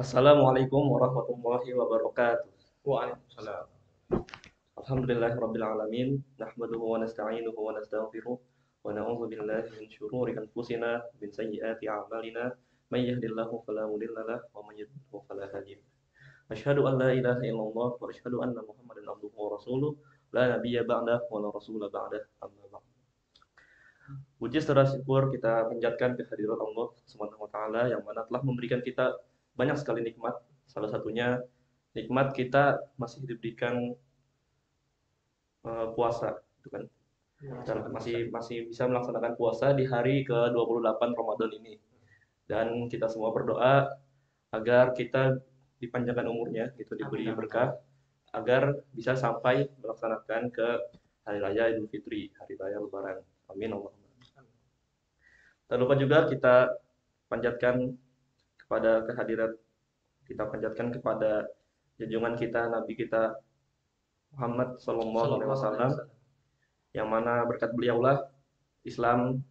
Assalamualaikum warahmatullahi wabarakatuh. Waalaikumsalam. Alhamdulillahirabbil alamin, nahmaduhu wa nasta'inuhu wa nastaghfiruh wa na'udzu billahi min syururi anfusina min sayyiati a'malina may yahdihillahu fala mudilla lahu wa may yudlil fala hadiya lahu. Asyhadu an la ilaha illallah wa asyhadu anna Muhammadan abduhu wa rasuluh la nabiyya ba'dahu wa la rasula ba'dahu amma ba'd. Puji serta syukur kita panjatkan kehadirat Allah Subhanahu wa taala yang mana telah memberikan kita banyak sekali nikmat. Salah satunya nikmat kita masih diberikan puasa, gitu kan. Kita masih masih bisa melaksanakan puasa di hari ke-28 Ramadan ini. Dan kita semua berdoa agar kita dipanjangkan umurnya, gitu, diberi berkah agar bisa sampai melaksanakan ke hari raya Idul Fitri, hari raya Lebaran. Amin Allahumma. Tak lupa juga kita panjatkan kepada kehadirat, kita panjatkan kepada junjungan kita, Nabi kita Muhammad Sallallahu Alaihi Wasallam, yang mana berkat beliaulah Islam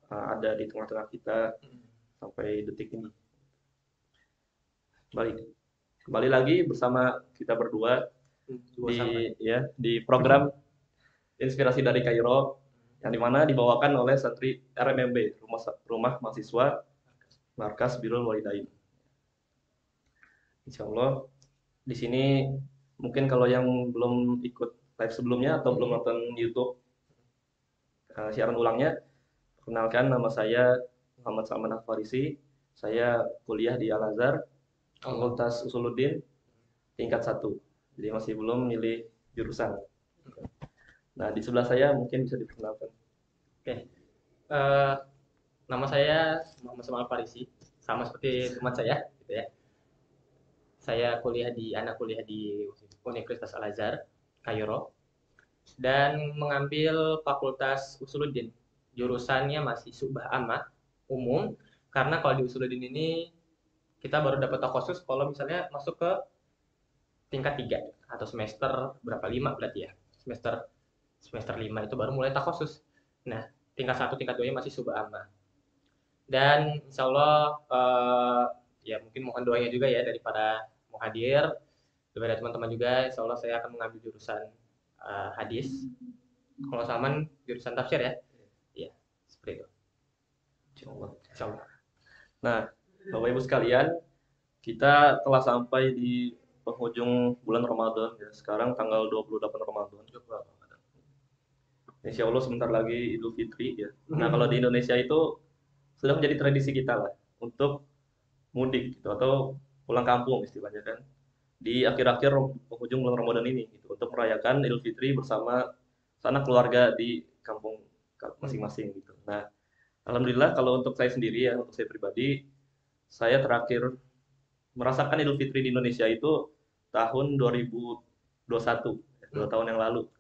ada di tengah-tengah kita sampai detik ini. Kembali lagi bersama kita berdua di program Inspirasi dari Kairo, yang dimana dibawakan oleh santri RMMB, Rumah Mahasiswa Markas Birrul Walidain. Insya Allah di sini mungkin kalau yang belum ikut live sebelumnya atau belum nonton YouTube siaran ulangnya, perkenalkan, nama saya Muhammad Salman Al-Farisi. Saya kuliah di Al-Azhar, Fakultas Usuluddin, tingkat 1. Jadi masih belum milih jurusan. Nah, di sebelah saya mungkin bisa diperkenalkan. Oke. Nama saya Muhammad Salman Al-Farisi, sama seperti teman saya, gitu ya. Saya kuliah di Universitas Al-Azhar, Kairo, dan mengambil Fakultas Usuluddin. Jurusannya masih Subah Amma, umum, karena kalau di Usuluddin ini kita baru dapat takhusus kalau misalnya masuk ke tingkat 3 atau semester berapa, 5 berarti ya. Semester 5 itu baru mulai takhusus. Nah, tingkat 1, tingkat 2 nya masih Subah Amma. Dan insya Allah ya mungkin mohon doanya juga ya dari para muhadir, dari teman-teman juga. Insya Allah saya akan mengambil jurusan hadis. Kalau Salman jurusan tafsir ya. Iya, seperti itu. Insya Allah. Insya Allah. Nah, Bapak Ibu sekalian, kita telah sampai di penghujung bulan Ramadan ya. Sekarang tanggal 28 Ramadan. Insya Allah sebentar lagi Idul Fitri ya. Nah, kalau di Indonesia itu sudah menjadi tradisi kita lah untuk mudik gitu, atau pulang kampung istilahnya kan, di akhir-akhir penghujung bulan Ramadan ini gitu, untuk merayakan Idul Fitri bersama sanak keluarga di kampung masing-masing gitu. Nah, alhamdulillah kalau untuk saya sendiri ya, untuk saya pribadi, saya terakhir merasakan Idul Fitri di Indonesia itu tahun 2021, 2 tahun yang lalu.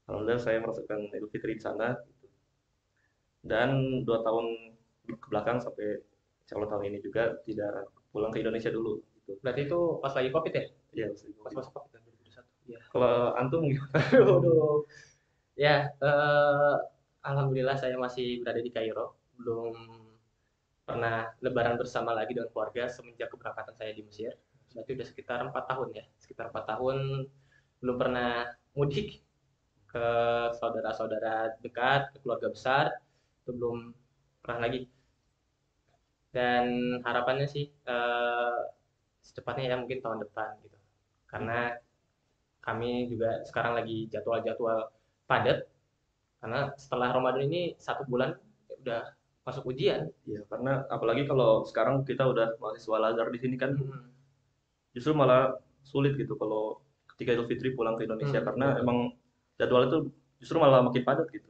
Alhamdulillah saya merasakan Idul Fitri di sana gitu. Dan 2 tahun ke belakang sampai insya Allah tahun ini juga tidak pulang ke Indonesia dulu gitu. Berarti itu pas lagi COVID ya? Iya, Pas masa COVID kan 2021. Iya. kalau antum gimana? Aduh. Ya, alhamdulillah saya masih berada di Kairo. Belum pernah lebaran bersama lagi dengan keluarga semenjak keberangkatan saya di Mesir. Berarti udah sekitar 4 tahun ya. Sekitar 4 tahun belum pernah mudik ke saudara-saudara dekat, ke keluarga besar. Itu belum pernah lagi. Dan harapannya sih secepatnya ya mungkin tahun depan gitu. Karena kami juga sekarang lagi jadwal-jadwal padat, karena setelah Ramadan ini 1 bulan udah masuk ujian. Iya, karena apalagi kalau sekarang kita udah mahasiswa Al-Azhar di sini kan, justru malah sulit gitu kalau ketika Idul Fitri pulang ke Indonesia, karena emang jadwal itu justru malah makin padat gitu.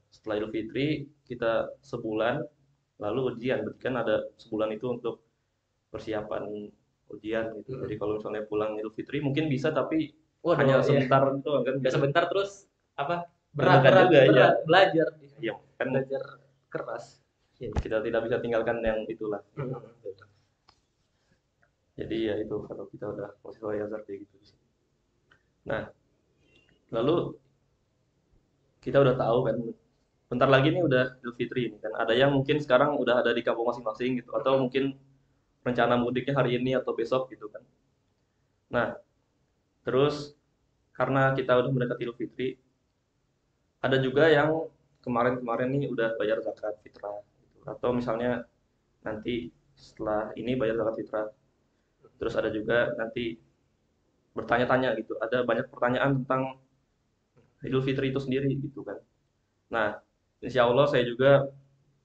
Setelah Idul Fitri kita sebulan, lalu ujian, berarti kan ada sebulan itu untuk persiapan ujian gitu. Jadi kalau misalnya pulang Idul Fitri mungkin bisa, tapi Waduh, hanya iya. sebentar itu kan. Udah sebentar terus apa? Deg-degan juga, iya. Belajar. Iya, kan Belajar keras. kita tidak bisa tinggalkan yang itulah. Jadi ya itu kalau kita udah mahasiswa Al-Azhar kayak gitu. Nah, lalu kita udah tahu kan, bentar lagi nih udah Idul Fitri ini kan. Ada yang mungkin sekarang udah ada di kampung masing-masing gitu, atau mungkin rencana mudiknya hari ini atau besok gitu kan. Nah, terus karena kita udah mendekati Idul Fitri, ada juga yang kemarin-kemarin nih udah bayar zakat fitrah gitu. Atau misalnya nanti setelah ini bayar zakat fitrah. Terus ada juga nanti bertanya-tanya gitu. Ada banyak pertanyaan tentang Idul Fitri itu sendiri gitu kan. Nah, insya Allah saya juga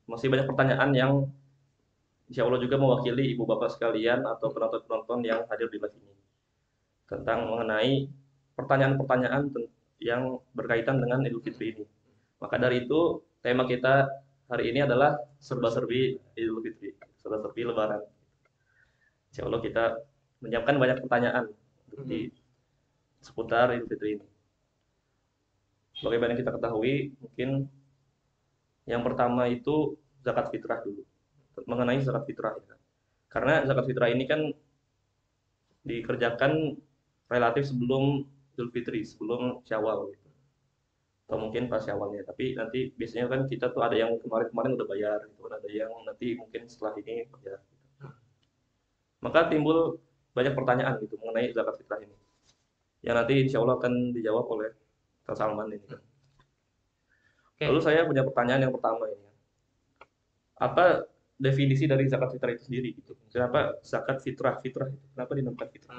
masih banyak pertanyaan yang insya Allah juga mewakili ibu bapak sekalian atau penonton-penonton yang hadir di live ini tentang mengenai pertanyaan-pertanyaan yang berkaitan dengan Idul Fitri ini. Maka dari itu tema kita hari ini adalah serba-serbi Idul Fitri, serba-serbi Lebaran. Insya Allah kita menyiapkan banyak pertanyaan untuk di seputar Idul Fitri ini. Bagaimana kita ketahui, mungkin yang pertama itu zakat fitrah dulu. Mengenai zakat fitrah ya. Karena zakat fitrah ini kan dikerjakan relatif sebelum Idul Fitri, sebelum Syawal gitu. Atau mungkin pas Syawalnya. Tapi nanti biasanya kan kita tuh ada yang kemarin-kemarin udah bayar gitu, ada yang nanti mungkin setelah ini bayar. Maka timbul banyak pertanyaan gitu mengenai zakat fitrah ini. Yang nanti insya Allah akan dijawab oleh Kak Salman ini kan. Lalu saya punya pertanyaan yang pertama ini. Apa definisi dari zakat fitrah itu sendiri gitu? Kenapa zakat fitrah itu? Kenapa dinamakan fitrah?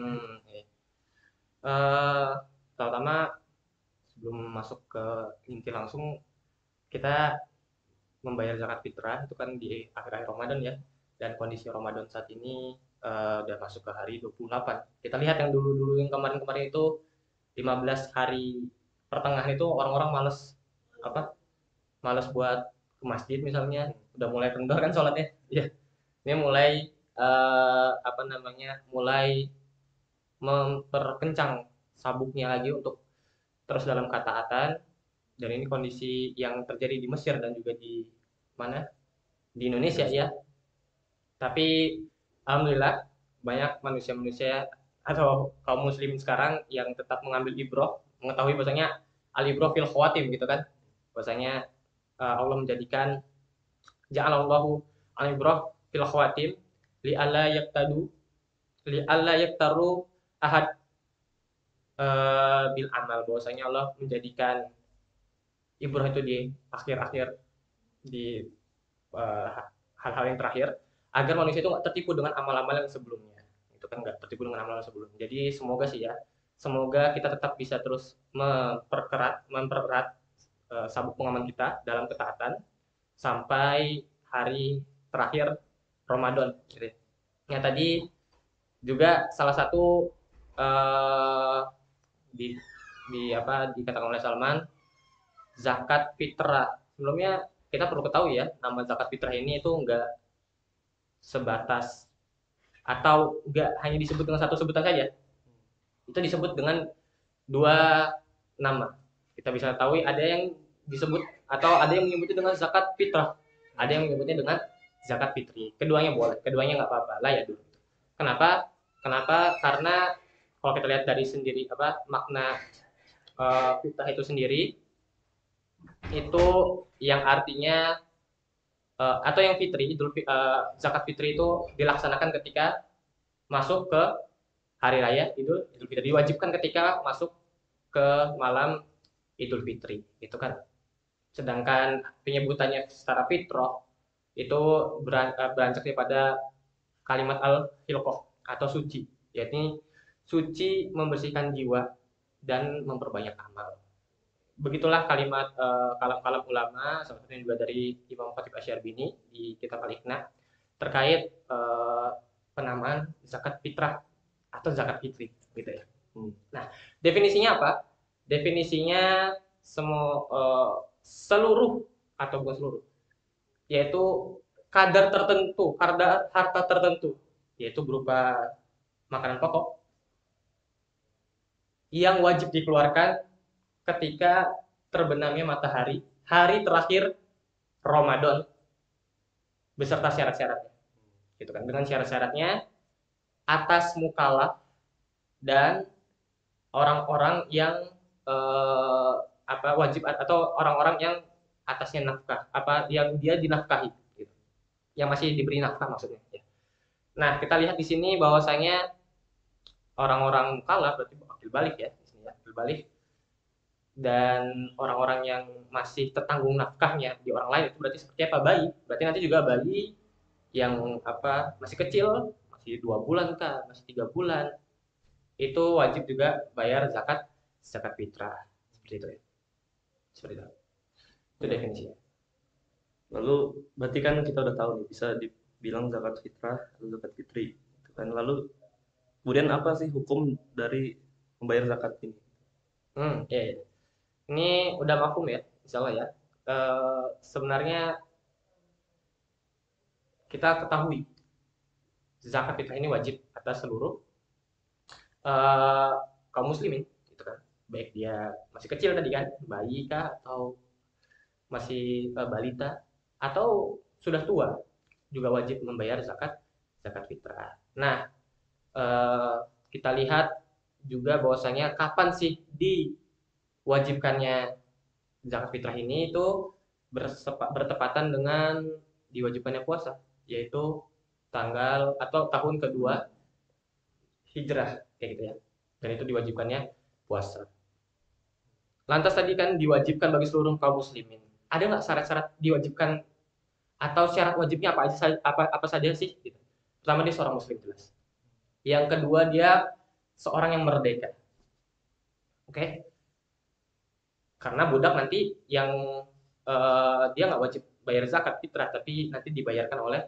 Pertama sebelum masuk ke inti langsung, kita membayar zakat fitrah itu kan di akhir-akhir Ramadan ya, dan kondisi Ramadan saat ini udah masuk ke hari 28. Kita lihat yang dulu-dulu yang kemarin-kemarin itu 15 hari pertengahan itu orang-orang males buat ke masjid misalnya, udah mulai kendor kan sholatnya ya. Ini mulai mulai memperkencang sabuknya lagi untuk terus dalam ketaatan. Dan ini kondisi yang terjadi di Mesir dan juga di mana, di Indonesia ya. Tapi alhamdulillah banyak manusia-manusia atau kaum muslimin sekarang yang tetap mengambil ibroh, mengetahui bahwasanya al ibroh fil khawatim gitu kan, bahwasanya Allah menjadikan ja'alallahu al ibroh fil khawatim li alla yaktaru ahad bil amal, bahwasanya Allah menjadikan ibroh itu di akhir-akhir, di hal-hal yang terakhir, agar manusia itu nggak tertipu dengan amal-amal yang sebelumnya. Itu kan nggak tertipu dengan amal-amal sebelumnya. Jadi semoga sih ya, semoga kita tetap bisa terus mempererat sabuk pengaman kita dalam ketaatan sampai hari terakhir Ramadan. Yang tadi juga salah satu dikatakan oleh Salman, zakat fitrah. Sebelumnya kita perlu ketahui ya, nama zakat fitrah ini itu enggak sebatas atau enggak hanya disebut dengan satu sebutan saja. Itu disebut dengan dua nama. Kita bisa tahu ada yang disebut atau ada yang menyebutnya dengan zakat fitrah, ada yang menyebutnya dengan zakat fitri. Keduanya boleh, keduanya nggak apa-apa lah ya dulu. Kenapa? Karena kalau kita lihat dari sendiri makna fitrah itu sendiri, itu yang artinya atau yang fitri, zakat fitri itu dilaksanakan ketika masuk ke hari raya Idul Fitri, diwajibkan ketika masuk ke malam Idul Fitri, itu kan. Sedangkan penyebutannya secara fitrah itu beranjak daripada kalimat al-hilqah atau suci, yakni suci membersihkan jiwa dan memperbanyak amal. Begitulah kalimat kalam-kalam ulama, salah satunya juga dari Imam Khatib Asy-Syarbini di kitab Al-Iqna terkait penamaan zakat fitrah atau zakat fitri gitu ya. Nah, definisinya apa? Definisinya seluruh atau bukan seluruh, yaitu kadar tertentu, harta tertentu, yaitu berupa makanan pokok yang wajib dikeluarkan ketika terbenamnya matahari hari terakhir Ramadan beserta syarat-syaratnya. Gitu kan. Dengan syarat-syaratnya atas mukallaf dan orang-orang yang wajib atau orang-orang yang atasnya nafkah, yang dia dinafkahi gitu. Yang masih diberi nafkah maksudnya ya. Nah, kita lihat di sini bahwasanya orang-orang mukallaf berarti akil balik ya, di sini ya, akil balik dan orang-orang yang masih tertanggung nafkahnya di orang lain itu berarti seperti apa bayi? Berarti nanti juga bayi yang apa masih kecil, masih 2 bulan kah, masih 3 bulan, itu wajib juga bayar zakat zakat fitrah seperti itu ya, seperti itu Ya. definisinya. Lalu berarti kan kita udah tahu nih bisa dibilang zakat fitrah atau zakat fitri, gitu kan. Lalu kemudian apa sih hukum dari membayar zakat ini? Ya, ya. Ini udah mafhum ya, insya Allah ya. Sebenarnya kita ketahui zakat fitrah ini wajib atas seluruh eh, kaum muslimin, gitu kan. Baik dia masih kecil tadi kan, bayi kah atau masih balita atau sudah tua juga wajib membayar zakat zakat fitrah. Nah, eh, kita lihat juga bahwasanya kapan sih diwajibkannya zakat fitrah ini itu bertepatan dengan diwajibkannya puasa, yaitu tanggal atau tahun kedua hijrah kayak gitu ya. Dan itu diwajibkannya puasa. Lantas tadi kan diwajibkan bagi seluruh kaum muslimin. Ada nggak syarat-syarat diwajibkan atau syarat wajibnya apa aja apa saja sih? Gitu. Pertama dia seorang muslim jelas. Yang kedua dia seorang yang merdeka. Oke? Karena budak nanti yang dia nggak wajib bayar zakat fitrah tapi nanti dibayarkan oleh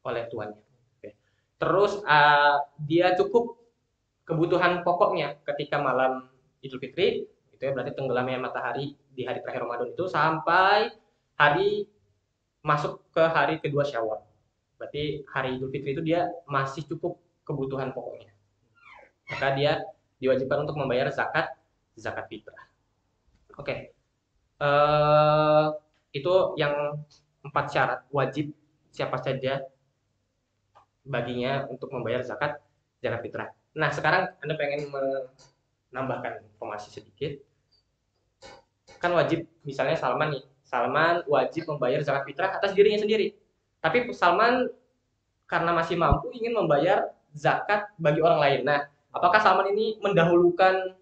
oleh tuannya. Oke. Terus dia cukup kebutuhan pokoknya ketika malam Idul Fitri itu ya berarti tenggelamnya matahari di hari terakhir Ramadan itu sampai hari masuk ke hari kedua Syawal. Berarti hari Idul Fitri itu dia masih cukup kebutuhan pokoknya. Maka dia diwajibkan untuk membayar zakat zakat fitrah. Oke. Eh itu yang 4 syarat wajib siapa saja baginya untuk membayar zakat zakat fitrah. Nah, sekarang Anda pengen menambahkan informasi sedikit. Kan wajib misalnya Salman nih. Salman wajib membayar zakat fitrah atas dirinya sendiri. Tapi Salman karena masih mampu ingin membayar zakat bagi orang lain. Nah, apakah Salman ini mendahulukan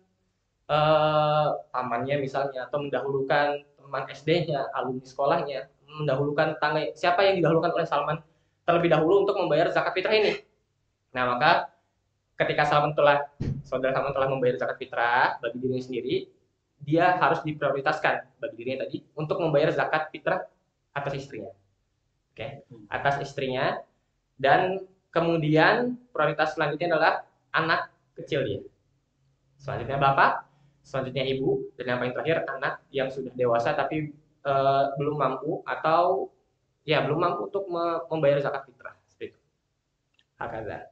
pamannya misalnya atau mendahulukan teman SD-nya, alumni sekolahnya, mendahulukan tangga siapa yang didahulukan oleh Salman terlebih dahulu untuk membayar zakat fitrah ini. Nah, maka ketika saudara Salman telah membayar zakat fitrah bagi dirinya sendiri, dia harus diprioritaskan bagi dirinya tadi untuk membayar zakat fitrah atas istrinya. Oke, atas istrinya dan kemudian prioritas selanjutnya adalah anak kecil dia. Selanjutnya bapak, selanjutnya ibu, dan yang paling terakhir anak yang sudah dewasa tapi belum mampu atau ya belum mampu untuk membayar zakat fitrah seperti itu. Hakaza.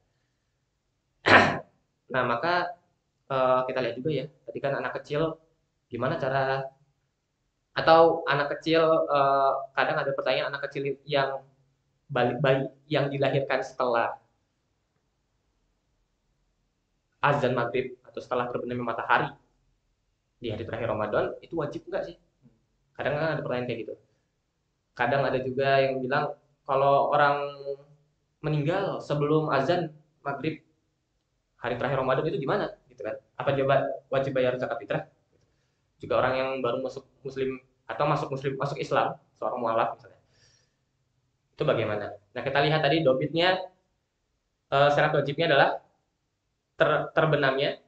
Nah, maka kita lihat juga ya, tadi kan anak kecil gimana cara atau anak kecil kadang ada pertanyaan anak kecil yang bayi yang dilahirkan setelah azan maghrib atau setelah terbenamnya matahari di hari terakhir Ramadan itu wajib nggak sih? Kadang kan ada pertanyaan kayak gitu. Kadang ada juga yang bilang kalau orang meninggal sebelum azan maghrib hari terakhir Ramadan itu gimana? Gitu kan? Apa dia wajib bayar zakat fitrah? Juga orang yang baru masuk muslim atau masuk Islam, seorang mualaf misalnya. Itu bagaimana? Nah, kita lihat tadi dobitnya syarat wajibnya adalah terbenamnya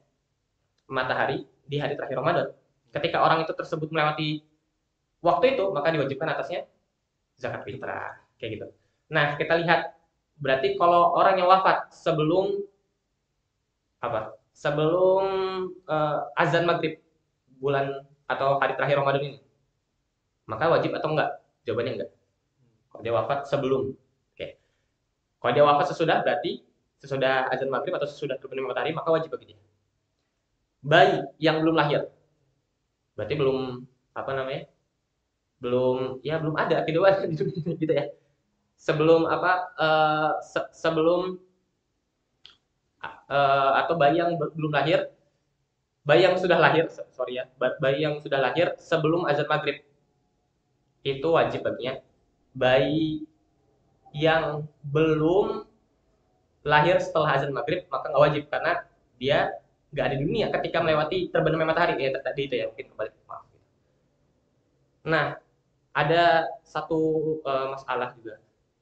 matahari di hari terakhir Ramadan. Ketika orang itu tersebut melewati waktu itu, maka diwajibkan atasnya zakat fitrah, kayak gitu. Nah, kita lihat berarti kalau orang yang wafat sebelum apa? Sebelum azan maghrib bulan atau hari terakhir Ramadan ini, maka wajib atau enggak? Jawabannya enggak. Kalau dia wafat sebelum, oke. Kalau dia wafat sesudah berarti sesudah azan maghrib atau sesudah terbenam matahari maka wajib bagi dia. Bayi yang belum lahir, berarti belum apa namanya? Belum ada kedewasan gitu ya. Sebelum apa? Sebelum atau bayi yang belum lahir, bayi yang sudah lahir, sorry ya, bayi yang sudah lahir sebelum azan maghrib itu wajib baginya. Bayi yang belum lahir setelah azan maghrib maka nggak wajib karena dia nggak ada di dunia ketika melewati terbenamnya matahari ya tadi itu ya mungkin kembali maaf. Nah ada satu masalah juga.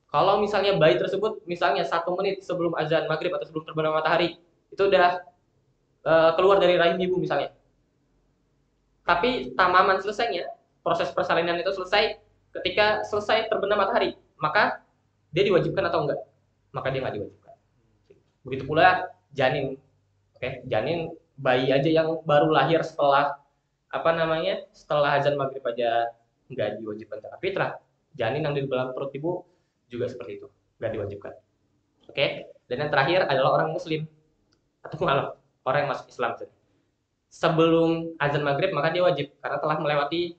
Kalau misalnya bayi tersebut misalnya 1 menit sebelum azan maghrib atau sebelum terbenam matahari itu udah keluar dari rahim ibu misalnya, tapi tamaman selesainya proses persalinan itu selesai ketika selesai terbenam matahari, maka dia diwajibkan atau enggak? Maka dia nggak diwajibkan. Begitu pula janin, oke, janin bayi aja yang baru lahir setelah apa namanya setelah azan maghrib aja nggak diwajibkan zakat fitrah. Janin yang di dalam perut ibu juga seperti itu, nggak diwajibkan. Oke, dan yang terakhir adalah orang muslim atau malah orang yang masuk Islam. Sebelum azan maghrib maka dia wajib karena telah melewati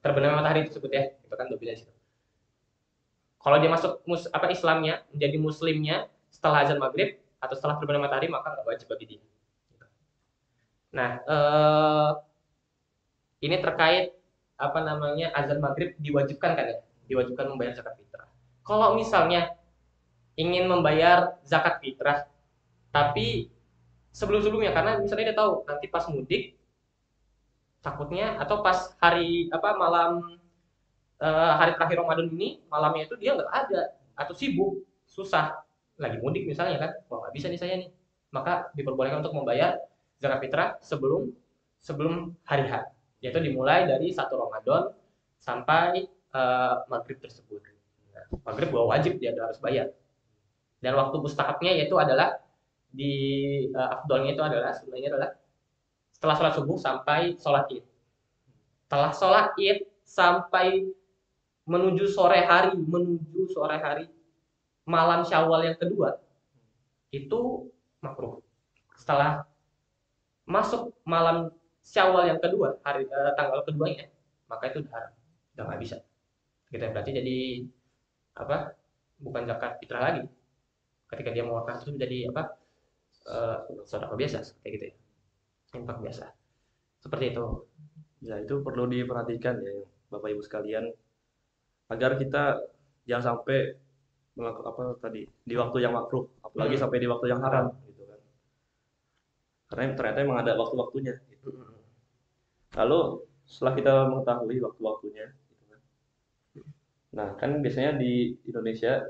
terbenam matahari tersebut ya, itu kan udah bilang. Kalau dia masuk Islamnya menjadi muslimnya setelah azan maghrib atau setelah terbenam matahari maka nggak wajib bagi dia. Nah, ini terkait apa namanya azan maghrib diwajibkan kan ya, diwajibkan membayar zakat fitrah. Kalau misalnya ingin membayar zakat fitrah, tapi sebelum-sebelumnya karena misalnya dia tahu nanti pas mudik takutnya atau pas hari malam hari terakhir Ramadan ini malamnya itu dia nggak ada atau sibuk susah lagi mudik misalnya kan, wah nggak bisa nih saya nih, maka diperbolehkan untuk membayar zakat fitrah sebelum sebelum hari H, yaitu dimulai dari 1 Ramadan sampai maghrib tersebut. Nah, maghrib wajib dia harus bayar, dan waktu mustahabnya yaitu adalah di afdolnya itu adalah sebenarnya adalah setelah sholat subuh sampai sholat id. Setelah sholat id sampai menuju sore hari malam Syawal yang kedua itu makruh. Setelah masuk malam Syawal yang kedua hari tanggal keduanya maka itu udah nggak bisa. Kita berarti jadi apa? Bukan zakat fitrah lagi. Ketika dia mengeluarkan itu menjadi sedekah biasa kayak gitu ya. Infak biasa. Seperti itu. Ya, itu perlu diperhatikan ya, Bapak Ibu sekalian, agar kita jangan sampai melakukan apa tadi di waktu yang makruh, apalagi sampai di waktu yang haram gitu kan. Karena ternyata emang ada waktu-waktunya gitu. Lalu setelah kita mengetahui waktu-waktunya gitu kan. Nah, kan biasanya di Indonesia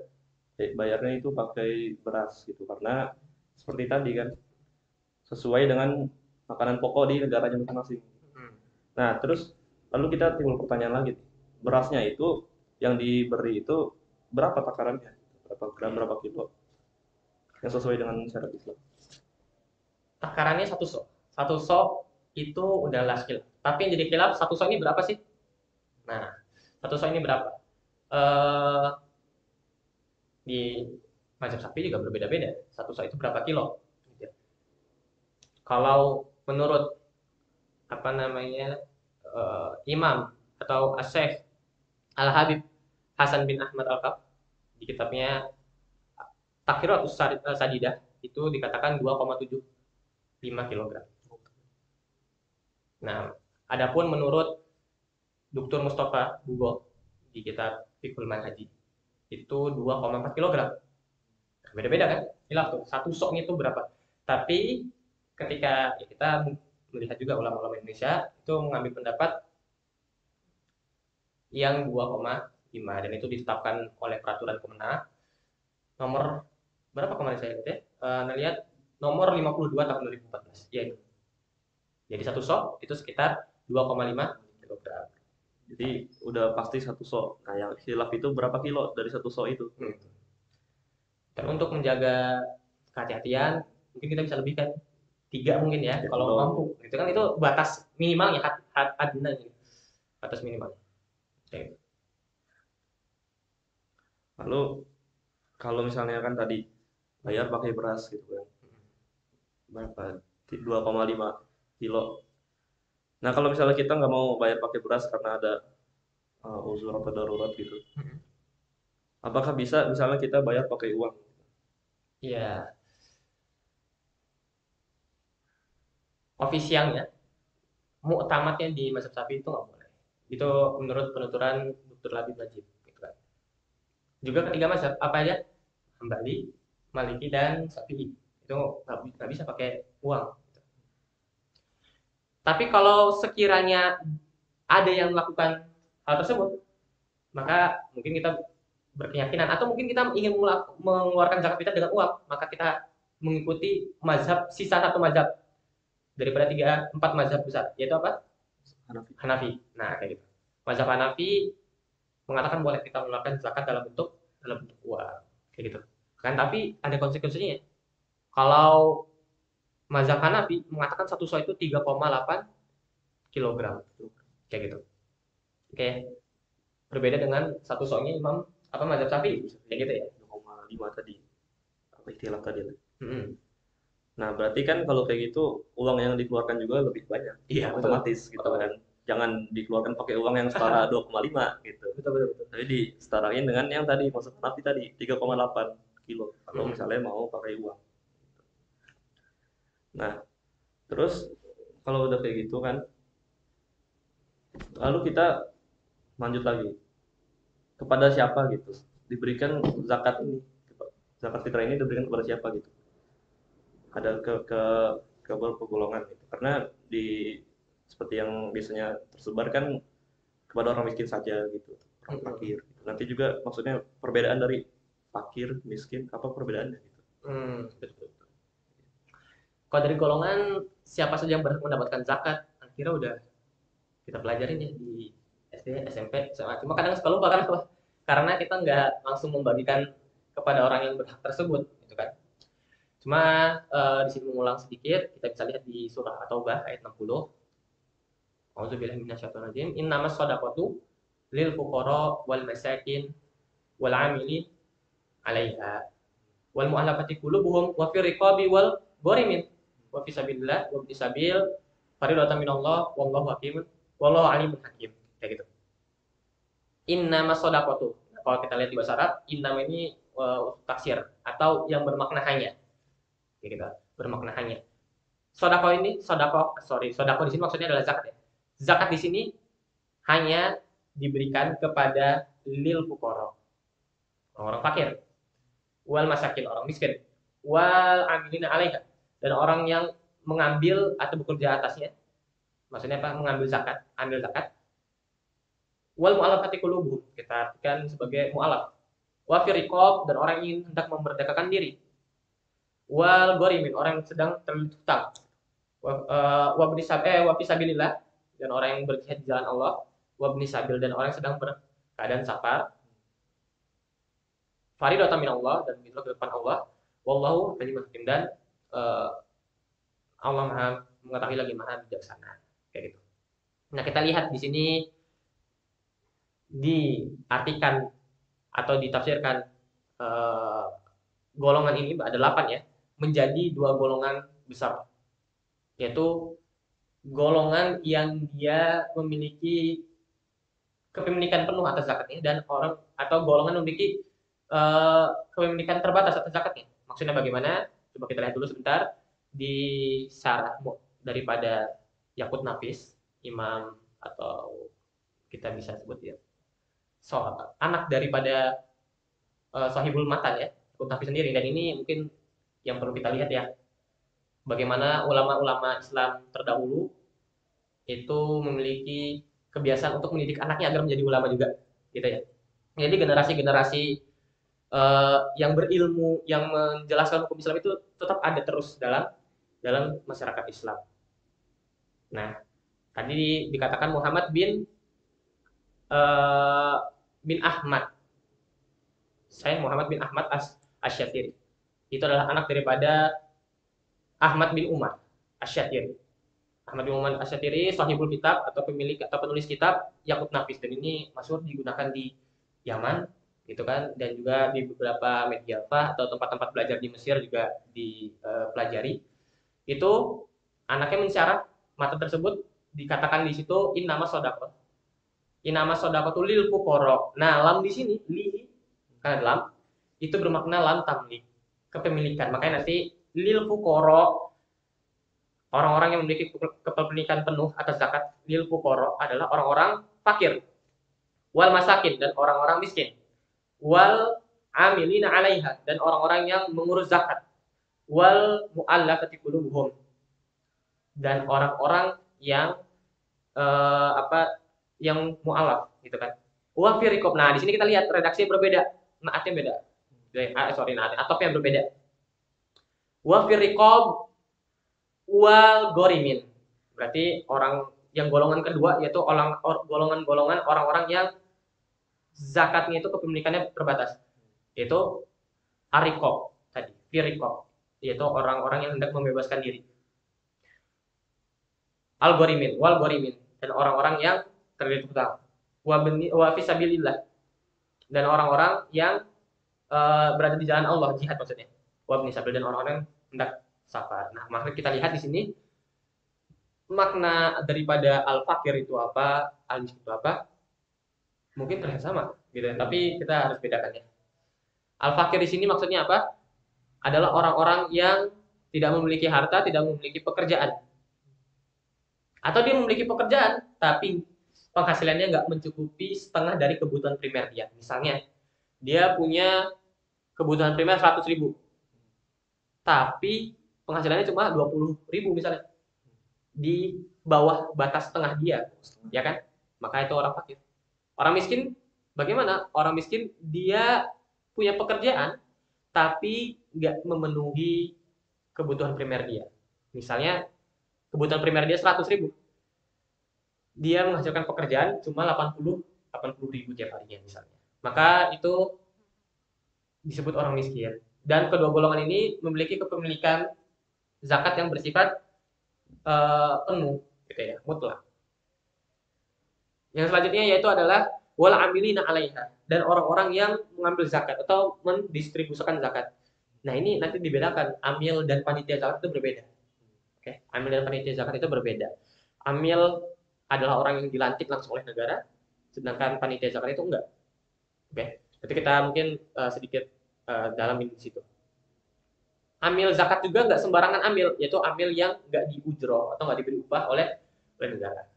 bayarnya itu pakai beras gitu karena seperti tadi kan sesuai dengan makanan pokok di negaranya masing-masing. Nah, terus lalu kita timbul pertanyaan lagi, berasnya itu yang diberi itu berapa takarannya? Berapa gram, berapa kilo? Yang sesuai dengan syariat Islam. Takarannya satu sok itu udahlah khilaf. Tapi yang jadi khilaf satu sok ini berapa sih? Nah, satu sok ini berapa? Di mazhab Syafi'i juga berbeda-beda. Satu sok itu berapa kilo? Kalau menurut apa namanya imam atau Asy-Syaikh Al-Habib Hasan bin Ahmad Al-Kaf di kitabnya Takhiratus Sadidah itu dikatakan 2,75 kg. Nah, adapun menurut Dr. Mustafa Bugo di kitab Fiqhul Manhaji itu 2,4 kg. Beda-beda kan? Hilaf tuh. Satu sok itu berapa? Tapi ketika ya kita melihat juga ulama-ulama Indonesia itu mengambil pendapat yang 2,5 dan itu ditetapkan oleh peraturan Kemenak nomor berapa kemarin saya lihat ya? Lihat nomor 52 tahun 2014 ya itu. Jadi satu sok itu sekitar 2,5 kg. Jadi udah pasti satu sok. Nah, yang khilaf itu berapa kilo dari satu sok itu? Dan untuk menjaga kehati-hatian mungkin kita bisa lebihkan 3 mungkin ya kalau mampu. Itu kan itu batas minimalnya adna batas minimal. Oke. Lalu kalau misalnya kan tadi bayar pakai beras gitu kan. Berapa? 2,5 kilo. Nah, kalau misalnya kita nggak mau bayar pakai beras karena ada uzur atau darurat gitu, apakah bisa misalnya kita bayar pakai uang? Iya, ofisialnya muktamadnya di mazhab Syafi'i itu nggak boleh. Itu menurut penuturan Dr. Labib Najib. Gitu kan. Juga ketiga mazhab apa aja? Hambali, Maliki dan Syafi'i. Itu nggak bisa pakai uang. Tapi kalau sekiranya ada yang melakukan hal tersebut, maka mungkin kita berkeyakinan atau mungkin kita ingin mengeluarkan zakat fitrah dengan uang, maka kita mengikuti mazhab sisa satu mazhab daripada tiga empat mazhab besar, yaitu apa? Hanafi. Hanafi. Nah, kayak gitu. Mazhab Hanafi mengatakan boleh kita mengeluarkan zakat dalam bentuk uang, kayak gitu. Kan tapi ada konsekuensinya. Kalau mazhab Hanafi mengatakan satu so itu 3,8 kilogram, kayak gitu. Oke, berbeda dengan satu so-nya Imam apa mazhab Syafi'i, kayak gitu ya. 2,5 tadi. Apa ikhtilaf tadi? Hmm. Nah, berarti kan kalau kayak gitu uang yang dikeluarkan juga lebih banyak. Iya, betul. Otomatis gitu Otomatis. kan. Jangan dikeluarkan pakai uang yang setara 2,5 gitu. Betul. Tapi disetarain dengan yang tadi maksud Nafi tadi 3,8 kilo kalau Hmm. misalnya mau pakai uang. Nah, terus kalau udah kayak gitu kan, lalu kita lanjut lagi kepada siapa gitu diberikan zakat ini, zakat fitrah ini diberikan kepada siapa gitu. Ada ke beberapa golongan gitu. Karena di seperti yang biasanya tersebar kan kepada orang miskin saja gitu, orang fakir. Gitu. Nanti juga maksudnya perbedaan dari fakir, miskin, apa perbedaannya gitu. Betul. Kalau dari golongan siapa saja yang berhak mendapatkan zakat, akhirnya udah kita pelajarin ya di SD, SMP, SMA. Cuma kadang suka lupa karena kita nggak langsung membagikan kepada orang yang berhak tersebut, gitu kan. Cuma di sini mengulang sedikit, kita bisa lihat di surah At-Taubah ayat 60. A'udzubillahi minasyaitonirrajim. Innamas shadaqatu lil fuqara wal masakin wal 'amilin 'alaiha wal mu'allafati qulubuhum wa fir riqabi wal gharimin wa fi sabilillah wa fi sabil fardatan minallah wallahu hakim wallahu alimun hakim, kayak gitu. Innamas shadaqatu. Kalau kita lihat di bahasa Arab, innama ini taksir atau yang bermakna hanya. Kayak gitu. Bermakna hanya. Sodako di sini maksudnya adalah zakat ya. Zakat di sini hanya diberikan kepada lil fuqara, orang fakir, wal masakin, orang miskin, wal amilina 'alaiha, dan orang yang mengambil atau bekerja atasnya. Maksudnya apa? Mengambil zakat, ambil zakat. Wal mu'allafati qulubuhum, kita artikan sebagai mu'allaf. Wa fi riqab, dan orang yang hendak memerdekakan diri. Wal gharimin, orang yang sedang terlilit hutang. Wa fi sabilillah, dan orang yang berjihad di jalan Allah. Wa bni sabil, dan orang yang sedang berkeadaan safar. Faridatan min Allah, dan itu ke depan Allah. Wallahu alimul hakim, dan Allah Maha mengetahui lagi Maha bijaksana, kayak gitu. Nah, kita lihat di sini diartikan atau ditafsirkan golongan ini ada 8 ya, menjadi 2 golongan besar, yaitu golongan yang dia memiliki kepemilikan penuh atas zakatnya, dan orang atau golongan memiliki kepemilikan terbatas atas zakatnya. Maksudnya bagaimana? Coba kita lihat dulu sebentar di syarah daripada Yaqut Nafis, imam atau kita bisa sebut ya anak daripada Sahibul Matan ya, Yaqut Nafis sendiri. Dan ini mungkin yang perlu kita lihat ya, bagaimana ulama-ulama Islam terdahulu itu memiliki kebiasaan untuk mendidik anaknya agar menjadi ulama juga, gitu ya. Jadi generasi-generasi yang berilmu, yang menjelaskan hukum Islam itu tetap ada terus dalam masyarakat Islam. Nah, tadi dikatakan Muhammad bin Ahmad. Saya Muhammad bin Ahmad Asy-Syatiri. Itu adalah anak daripada Ahmad bin Umar Asy-Syatiri. Ahmad bin Umar Asy-Syatiri sahibul kitab atau pemilik atau penulis kitab Yaqut Nafis, dan ini masyhur digunakan di Yaman gitu kan, dan juga di beberapa media atau tempat-tempat belajar di Mesir juga dipelajari. Itu anaknya mensyarah matan tersebut, dikatakan di situ innama shadaqah. Innama shadaqatu lil fuqara. Nah, lam di sini li kan lam itu bermakna lam tamlik, kepemilikan. Makanya nanti lil fuqara, orang-orang yang memiliki kepemilikan penuh atas zakat. Lil fuqara adalah orang-orang fakir, wal masakin, dan orang-orang miskin, wal amilina 'alaiha, dan orang-orang yang mengurus zakat, wal mu'allafati qulubuhum, dan orang-orang yang apa, yang mu'alaf gitu kan. Wa fi riqab. Nah, di sini kita lihat redaksinya berbeda, naatnya beda. Naatnya atofnya berbeda. Wa fi riqab wal ghorimin. Berarti orang yang golongan kedua yaitu golongan-golongan orang-orang yang zakatnya itu kepemilikannya terbatas. Yaitu ariqab tadi, fi riqab, yaitu orang-orang yang hendak membebaskan diri. Al-ghorimin, wal ghorimin, dan orang-orang yang terlilit hutang. Wa fi sabilillah, dan orang-orang yang berada di jalan Allah, jihad maksudnya. Wa ibn sabil, dan orang-orang yang hendak safar. Nah, maka kita lihat di sini makna daripada al-fakir itu apa, al-miskin itu apa, mungkin terlihat sama gitu ya, tapi kita harus bedakan ya. Al-fakir di sini maksudnya apa? Adalah orang-orang yang tidak memiliki harta, tidak memiliki pekerjaan. Atau dia memiliki pekerjaan, tapi penghasilannya nggak mencukupi setengah dari kebutuhan primer dia. Misalnya, dia punya kebutuhan primer 100.000, tapi penghasilannya cuma 20.000 misalnya. Di bawah batas setengah dia, ya kan? Maka itu orang fakir. Orang miskin, bagaimana? Orang miskin dia punya pekerjaan, tapi nggak memenuhi kebutuhan primer dia. Misalnya, kebutuhan primer dia 100.000. Dia menghasilkan pekerjaan cuma 80.000 tiap harinya misalnya. Maka itu disebut orang miskin. Dan kedua golongan ini memiliki kepemilikan zakat yang bersifat penuh, gitu ya, mutlak. Yang selanjutnya yaitu adalah wal amilina 'alaiha, dan orang-orang yang mengambil zakat atau mendistribusikan zakat. Nah, ini nanti dibedakan, amil dan panitia zakat itu berbeda. Oke, amil dan panitia zakat itu berbeda. Amil adalah orang yang dilantik langsung oleh negara, sedangkan panitia zakat itu enggak. Oke, jadi kita mungkin sedikit dalamin di situ. Amil zakat juga nggak sembarangan amil, yaitu amil yang nggak diujroh atau nggak diberi upah oleh negara.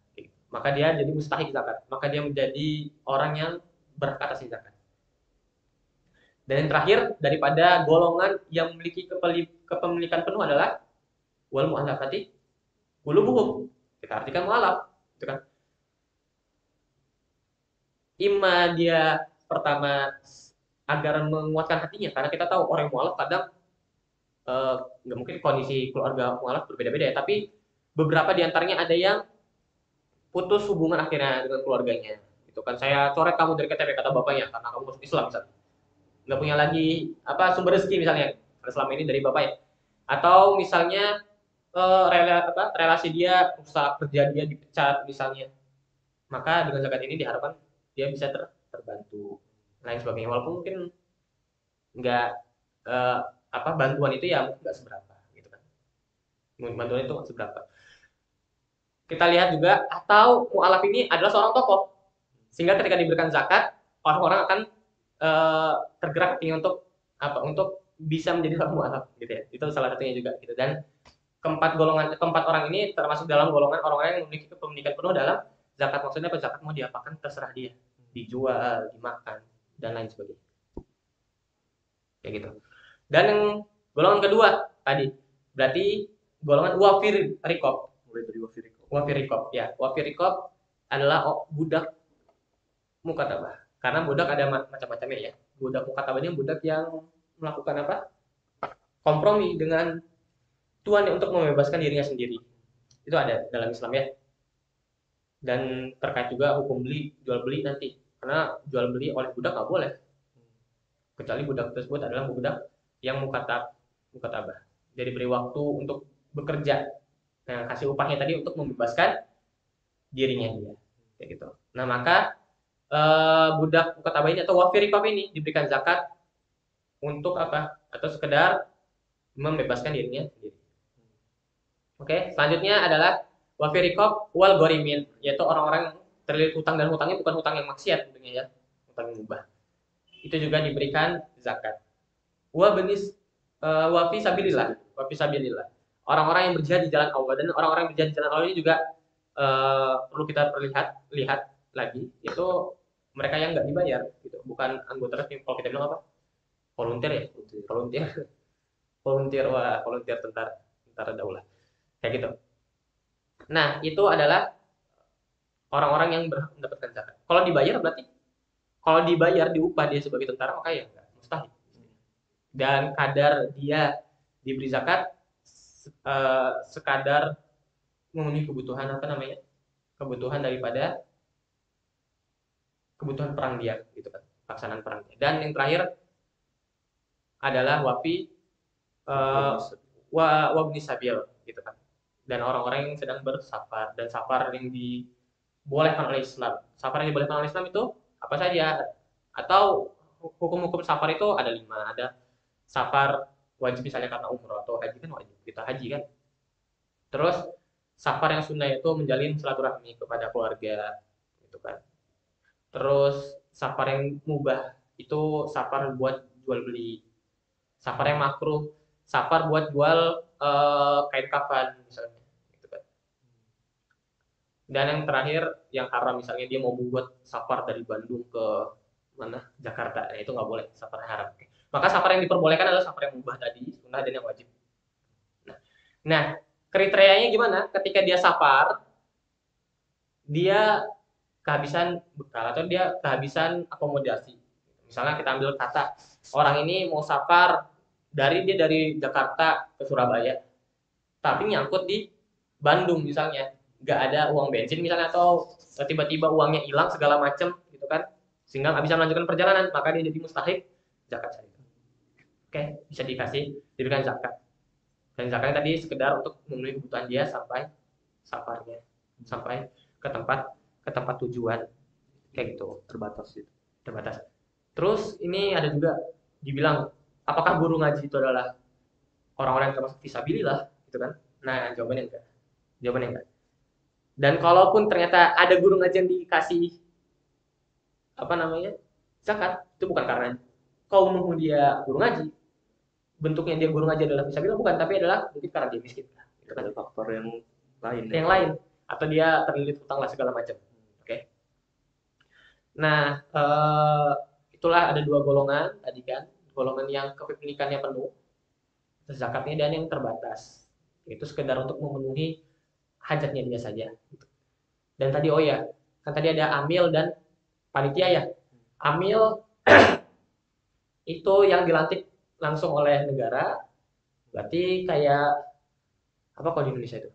Maka dia jadi mustahik zakat. Maka dia menjadi orang yang berhak atas zakat. Dan yang terakhir daripada golongan yang memiliki kepemilikan penuh adalah wal mu'allafati qulubuhum. Kita artikan mu'allaf, gitu kan? Imma dia pertama agar menguatkan hatinya, karena kita tahu orang yang mu'allaf kadang nggak mungkin kondisi keluarga mu'allaf berbeda-beda ya, tapi beberapa diantaranya ada yang putus hubungan akhirnya dengan keluarganya. Itu kan, saya coret kamu dari KTP kata bapaknya karena kamu masuk Islam misalnya. Nggak punya lagi apa sumber rezeki misalnya, karena selama ini dari bapaknya. Atau misalnya relasi dia, usaha kerja dia dipecat misalnya. Maka dengan zakat ini diharapkan dia bisa terbantu. Lain sebagainya. Walaupun mungkin nggak bantuan itu ya nggak seberapa gitu kan. Bantuan itu nggak seberapa. Kita lihat juga, atau mu'alaf ini adalah seorang tokoh, sehingga ketika diberikan zakat, orang-orang akan tergerak ingin untuk bisa menjadi seorang mu'alaf gitu ya. Itu salah satunya juga gitu. Dan keempat orang ini termasuk dalam golongan orang-orang yang memiliki kepemilikan penuh dalam zakat. Maksudnya apa? Zakat mau diapakan terserah dia, dijual, dimakan, dan lain sebagainya. Kayak gitu. Dan yang golongan kedua tadi berarti golongan wafir riqab. Mulai dari wafir riqab. Wafir riqab ya. Wafir riqab adalah budak mukatabah. Karena budak ada macam-macamnya ya. Budak mukatabah ini budak yang melakukan apa? Kompromi dengan tuannya untuk membebaskan dirinya sendiri. Itu ada dalam Islam ya. Dan terkait juga hukum jual beli nanti. Karena jual beli oleh budak nggak boleh. Kecuali budak tersebut adalah budak yang mukatabah. Jadi beri waktu untuk bekerja. Nah, kasih upahnya tadi untuk membebaskan dirinya dia. Kayak gitu. Nah, maka budak mukatabah ini atau wafir riqab ini diberikan zakat untuk apa? Atau sekedar membebaskan dirinya sendiri. Oke, selanjutnya adalah wafir riqab wal ghorimin, yaitu orang-orang yang terlilit hutang, dan hutangnya bukan hutang yang maksiat tentunya ya, hutang yang mubah. Itu juga diberikan zakat. Wa fi sabilillah, orang-orang yang berjihad di jalan Allah, dan orang-orang yang berjihad di jalan Allah ini juga perlu kita lihat lagi, itu mereka yang nggak dibayar gitu, bukan anggota resmi. Kalau kita bilang apa, volunteer ya, volunteer, volunteer, wah, volunteer tentara, tentara daulah, kayak gitu. Nah, itu adalah orang-orang yang berhak mendapatkan zakat. Kalau dibayar berarti, kalau dibayar diupah dia sebagai tentara maka ya enggak, mustahil. Dan kadar dia diberi zakat sekadar memenuhi kebutuhan apa namanya? Kebutuhan daripada kebutuhan perang dia gitu kan, pelaksanaan perang dia. Dan yang terakhir adalah wafi eh, wabni sabil gitu kan. Dan orang-orang yang sedang bersafar, dan safar yang dibolehkan oleh Islam. Safar yang dibolehkan oleh Islam itu apa saja? Atau hukum-hukum safar itu ada 5. Ada safar wajib misalnya karena umroh atau haji, kan wajib kita haji kan. Terus safar yang sunnah itu menjalin silaturahmi kepada keluarga gitu kan. Terus safar yang mubah itu safar buat jual beli. Safar yang makruh, safar buat jual kain kafan misalnya gitu kan. Dan yang terakhir yang haram, misalnya dia mau membuat safar dari Bandung ke mana, Jakarta, nah itu nggak boleh, safar haram. Maka safar yang diperbolehkan adalah safar yang mubah tadi, sunnah, dan yang wajib. Nah, kriterianya gimana? Ketika dia safar, dia kehabisan bekal atau dia kehabisan akomodasi. Misalnya kita ambil kata orang ini mau safar dia dari Jakarta ke Surabaya, tapi nyangkut di Bandung misalnya, nggak ada uang bensin misalnya, atau tiba-tiba uangnya hilang segala macam gitu kan, sehingga nggak bisa melanjutkan perjalanan, maka dia jadi mustahik zakat syariah. Oke, bisa diberikan zakat. Dan zakatnya tadi sekedar untuk memenuhi kebutuhan dia sampai safarnya, sampai ke tempat tujuan, kayak gitu. Terbatas itu. Terbatas. Terus ini ada juga dibilang, apakah guru ngaji itu adalah orang-orang yang termasuk fisabilillah gitu kan? Nah, jawabannya enggak. Dan kalaupun ternyata ada guru ngaji yang dikasih apa namanya, zakat, itu bukan karena kaum dia guru ngaji, bentuknya dia guru ngaji adalah fisabilillah, bukan, tapi adalah mungkin karena dia miskin, gitu kan? Ada faktor yang lain. Yang lain, atau dia terlilit hutang lah segala macam. Oke. Nah, itulah ada 2 golongan tadi kan, golongan yang kepemilikannya penuh zakatnya, dan yang terbatas, itu sekedar untuk memenuhi hajatnya dia saja. Dan tadi, oh ya, kan tadi ada amil dan panitia ya. Amil itu yang dilantik langsung oleh negara, berarti kayak apa kalau di Indonesia itu?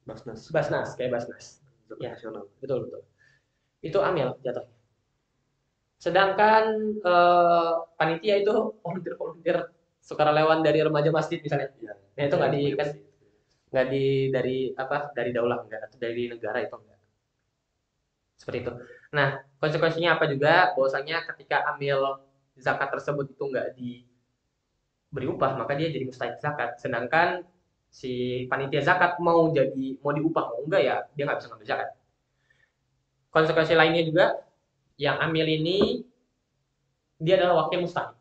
Basnas. Basnas, kayak Basnas. Ya, Nasional. betul. Itu amil jatuhnya. Sedangkan panitia itu volunteer sukarelawan dari remaja masjid misalnya. Ya. Nah itu nggak di kan, nggak dari apa, dari daulah enggak, atau dari negara itu enggak. Seperti itu. Nah, konsekuensinya apa juga, bahwasanya ketika ambil zakat tersebut itu enggak diberi upah, maka dia jadi mustahik zakat. Sedangkan si panitia zakat mau diupah mau enggak, ya dia nggak bisa ngambil zakat. Konsekuensi lainnya juga, yang amil ini dia adalah wakil mustahik.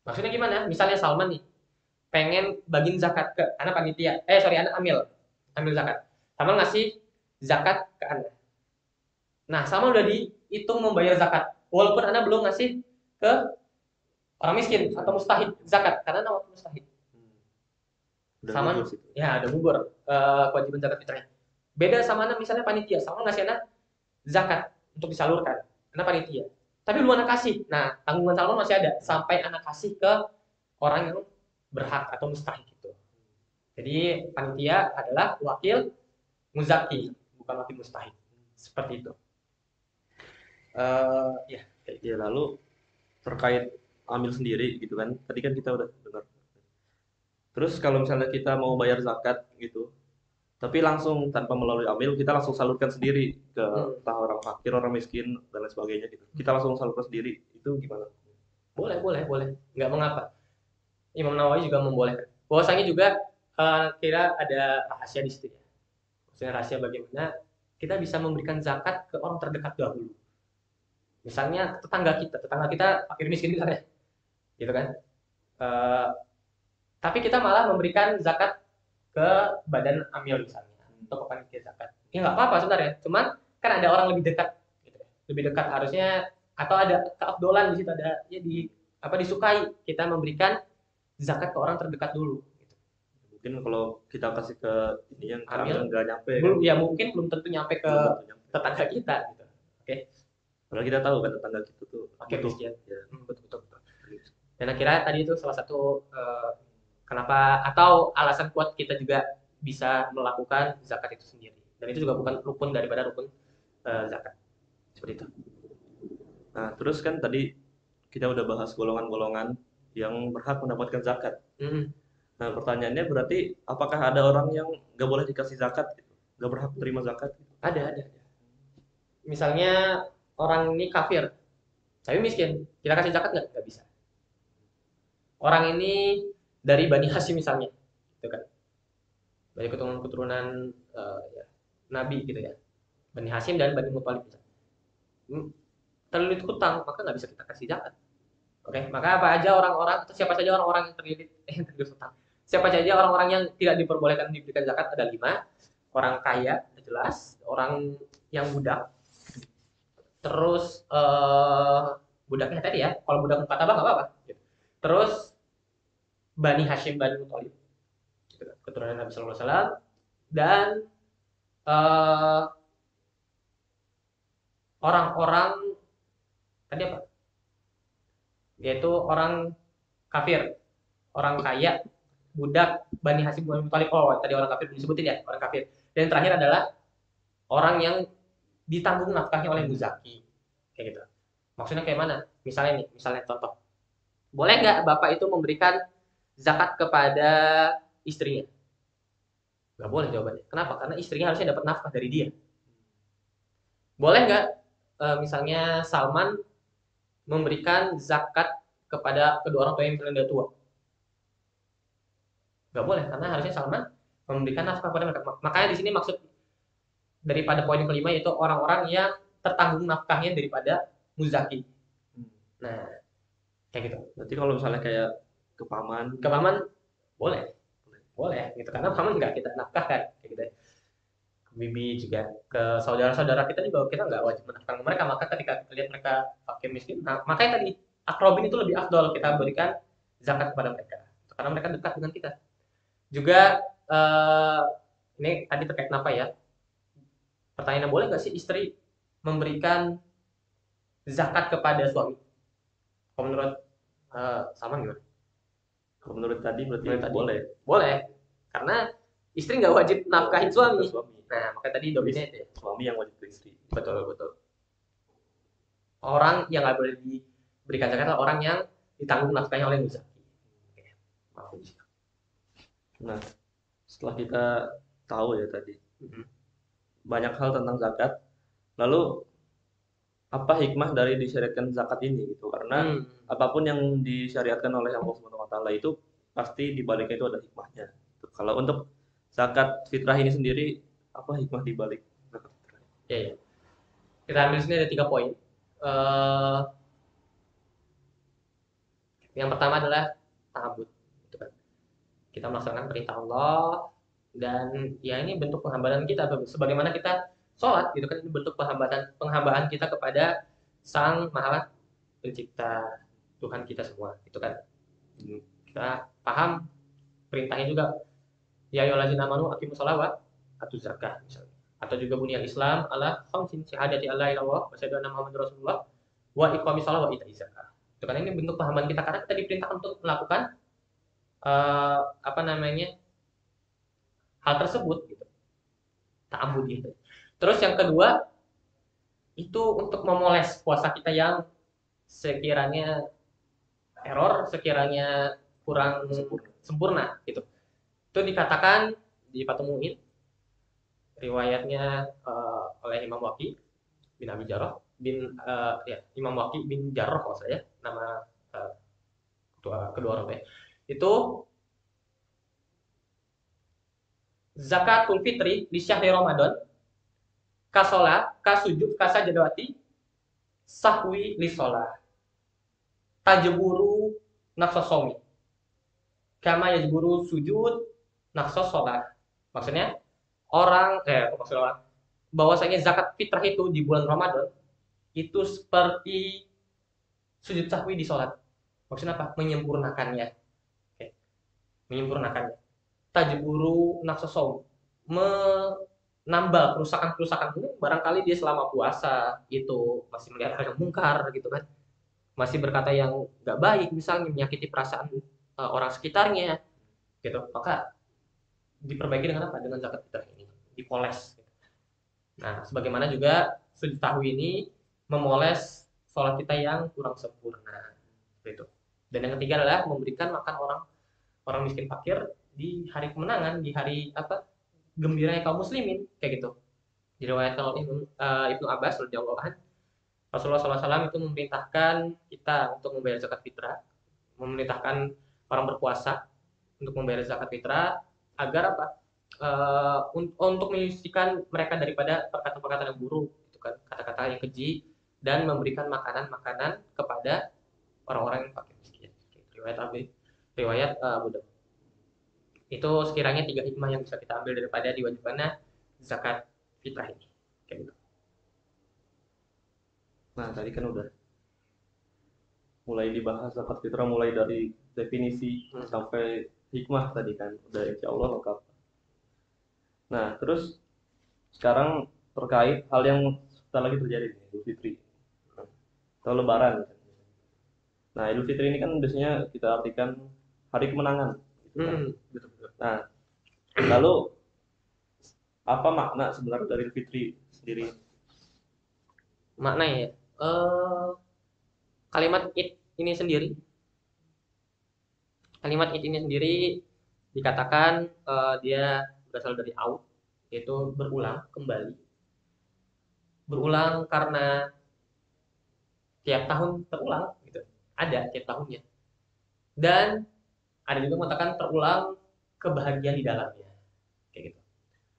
Maksudnya gimana? Misalnya Salman nih pengen bagiin zakat ke anak panitia, anak amil zakat. Salman ngasih zakat ke anak. Nah, Salman udah dihitung membayar zakat, walaupun anak belum ngasih ke orang miskin atau mustahik zakat, karena anak wakil mustahik. Salman ya udah gugur kewajiban zakat fitrahnya. Beda sama anak misalnya panitia, Salman ngasih anak zakat untuk disalurkan, anak panitia. Tapi belum anak kasih. Nah, tanggungan Salman masih ada sampai anak kasih ke orang yang berhak atau mustahik itu. Jadi panitia adalah wakil muzaki, bukan wakil mustahik. Seperti itu. Ya, lalu terkait amil sendiri gitu kan. Tadi kan kita udah dengar. Terus kalau misalnya kita mau bayar zakat gitu, tapi langsung tanpa melalui amil, kita langsung salurkan sendiri ke entah orang fakir, orang miskin, dan lain sebagainya gitu. Kita langsung salurkan sendiri, itu gimana? Boleh. Nggak mengapa. Imam Nawawi juga membolehkan. Bahwasanya juga kira ada rahasia di situ ya. Maksudnya rahasia bagaimana kita bisa memberikan zakat ke orang terdekat dahulu. Misalnya tetangga kita fakir miskin misalnya, gitu kan. Tapi kita malah memberikan zakat ke badan amil misalnya, atau ke panitia zakat. Ya nggak apa-apa sebenarnya, cuman kan ada orang lebih dekat, gitu ya. Lebih dekat harusnya, atau ada keafdolan di situ, ada ya disukai kita memberikan zakat ke orang terdekat dulu. Gitu. Mungkin kalau kita kasih ke ini yang Amil nggak nyampe kan, belum ya mungkin belum tentu nyampe ke belum tentu nyampe. tetangga kita gitu. Oke. Padahal kita tahu kan tetangga kita tuh Oke, butuh. miskin. Ya. Betul. Dan akhirnya tadi itu salah satu kenapa atau alasan kuat kita juga bisa melakukan zakat itu sendiri. Dan itu juga bukan rukun daripada rukun zakat. Seperti itu. Nah, terus kan tadi kita udah bahas golongan-golongan yang berhak mendapatkan zakat. Mm, Nah, pertanyaannya berarti apakah ada orang yang nggak boleh dikasih zakat gitu? Nggak berhak menerima zakat gitu? ada. Misalnya orang ini kafir, tapi miskin, kita kasih zakat nggak? Nggak bisa. Orang ini dari Bani Hashim misalnya, gitu kan? Dari keturunan ya, Nabi gitu ya, Bani Hashim dan Bani Muthalib. Terlilit hutang, maka nggak bisa kita kasih zakat. Oke, maka apa aja orang-orang atau siapa saja orang-orang yang terlilit hutang. Siapa saja orang-orang yang tidak diperbolehkan diberikan zakat ada 5. Orang kaya, jelas. Orang yang budak. Terus budaknya tadi ya, kalau budak mukataba nggak apa-apa. Terus Bani Hashim, Bani Muthalib, keturunan Nabi Sallallahu Alaihi Wasallam, dan orang-orang tadi apa? Yaitu orang kafir, orang kaya, budak, Bani Hashim, Bani Muthalib. Oh, tadi orang kafir disebutin ya, orang kafir. Dan yang terakhir adalah orang yang ditanggung nafkahnya oleh muzaki, kayak gitu. Maksudnya kayak mana? Misalnya contoh, boleh nggak bapak itu memberikan zakat kepada istrinya? Nggak boleh jawabannya. Kenapa? Karena istrinya harusnya dapat nafkah dari dia. Boleh nggak misalnya Salman memberikan zakat kepada kedua orang tua yang misalnya udah tua? Nggak boleh, karena harusnya Salman memberikan nafkah kepada mereka. Makanya di sini maksud daripada poin kelima yaitu orang-orang yang tertanggung nafkahnya daripada muzaki. Nah, kayak gitu. Berarti kalau misalnya kayak ke paman Boleh gitu, karena paman nggak kita nafkahkan kayak gitu. Ke bibi juga, ke saudara-saudara kita juga kita nggak wajib menafkahkan mereka. Maka ketika kita lihat mereka fakir miskin, nah makanya tadi akrobin itu lebih afdol kita berikan zakat kepada mereka karena mereka dekat dengan kita. Juga ini tadi terkait apa ya? Pertanyaannya, boleh nggak sih istri memberikan zakat kepada suami? Kalau menurut Salman gimana? kalau menurut tadi berarti Menurut tadi. boleh. Boleh, karena istri nggak wajib nafkahin suami. Suami. Nah, makanya tadi dominnya itu ya. Suami yang wajib ke istri. Betul. Orang yang nggak boleh diberikan zakat adalah orang yang ditanggung nafkahnya oleh muzaki. Maaf. Nah, setelah kita tahu ya tadi banyak hal tentang zakat, lalu apa hikmah dari disyariatkan zakat ini gitu? Karena apapun yang disyariatkan oleh Allah Subhanahu wa taala itu pasti di baliknya itu ada hikmahnya. Kalau untuk zakat fitrah ini sendiri, apa hikmah di balik zakat fitrah? Ya. Kita ambil sini ada 3 poin. Yang pertama adalah ta'abbud, gitu kan. Kita melaksanakan perintah Allah dan ya ini bentuk penghambaan kita sebagaimana kita sholat gitu kan, ini bentuk penghambaan kita kepada Sang Maha Pencipta, Tuhan kita semua gitu kan. Kita paham perintahnya juga, ya ayyuhallazina amanu aqimus sholata wa atuz zakah misalnya. Atau juga bunyal Islam ala khamsin syahadati alla ilaha illallah wa syahadati anna muhammadar rasulullah wa iqamis shalah wa ita'iz zakah. Itu kan ini bentuk pemahaman kita karena kita diperintahkan untuk melakukan hal tersebut gitu. Ta'abbud gitu. Terus yang kedua itu untuk memoles puasa kita yang sekiranya error, sekiranya kurang sempurna gitu. Itu dikatakan di Fathul Mu'in riwayatnya oleh Imam Waqi bin Abi Jarrah Imam Waqi bin Jarrah kalau saya nama kedua orang tua itu zakatul fitri di syahri Ramadan kasola kasujud kasajadawati sahwi li sholah tajburu nafsosomi kama yajburu sujud nafsos sholat. Maksudnya bahwasanya zakat fitrah itu di bulan Ramadan itu seperti sujud sahwi di sholat. Maksudnya apa? Menyempurnakannya. Oke. Menyempurnakannya. Tajburu nafsu shaum. Menambal kerusakan-kerusakan ini barangkali dia selama puasa itu masih melihat hal yang mungkar gitu kan. Masih berkata yang nggak baik misalnya menyakiti perasaan orang sekitarnya gitu. Maka diperbaiki dengan apa? Dengan zakat fitrah ini. Dipoles. Nah, sebagaimana juga sudah tahu ini memoles sholat kita yang kurang sempurna. Seperti itu. Dan yang ketiga adalah memberikan makan orang orang miskin fakir di hari kemenangan, di hari apa gembiranya kaum muslimin kayak gitu. Diriwayatkan oleh Ibnu Abbas radhiyallahu anhu, Rasulullah SAW itu memerintahkan kita untuk membayar zakat fitrah, memerintahkan orang berpuasa untuk membayar zakat fitrah agar apa? Untuk menyucikan mereka daripada perkataan-perkataan yang buruk, gitu kan, kata-kata yang keji, dan memberikan makanan-makanan kepada orang-orang yang fakir miskin. Riwayat Abu Daud. Itu sekiranya 3 hikmah yang bisa kita ambil daripada diwajibkannya zakat fitrah ini. Kayak gitu. Nah, tadi kan udah mulai dibahas zakat fitrah mulai dari definisi sampai hikmah tadi kan. Udah insya Allah lengkap. Nah, terus sekarang terkait hal yang sebentar lagi terjadi nih, Idul Fitri atau Lebaran. Nah, Idul Fitri ini kan biasanya kita artikan hari kemenangan. Gitu kan. Betul-betul. Nah, lalu apa makna sebenarnya dari Idul Fitri sendiri? Maknanya ya, kalimat id ini sendiri, kalimat id ini sendiri dikatakan dia berasal dari aud, yaitu berulang kembali, berulang karena tiap tahun terulang, gitu. Ada tiap tahunnya. Dan ada juga mengatakan terulang kebahagiaan di dalamnya, kayak gitu.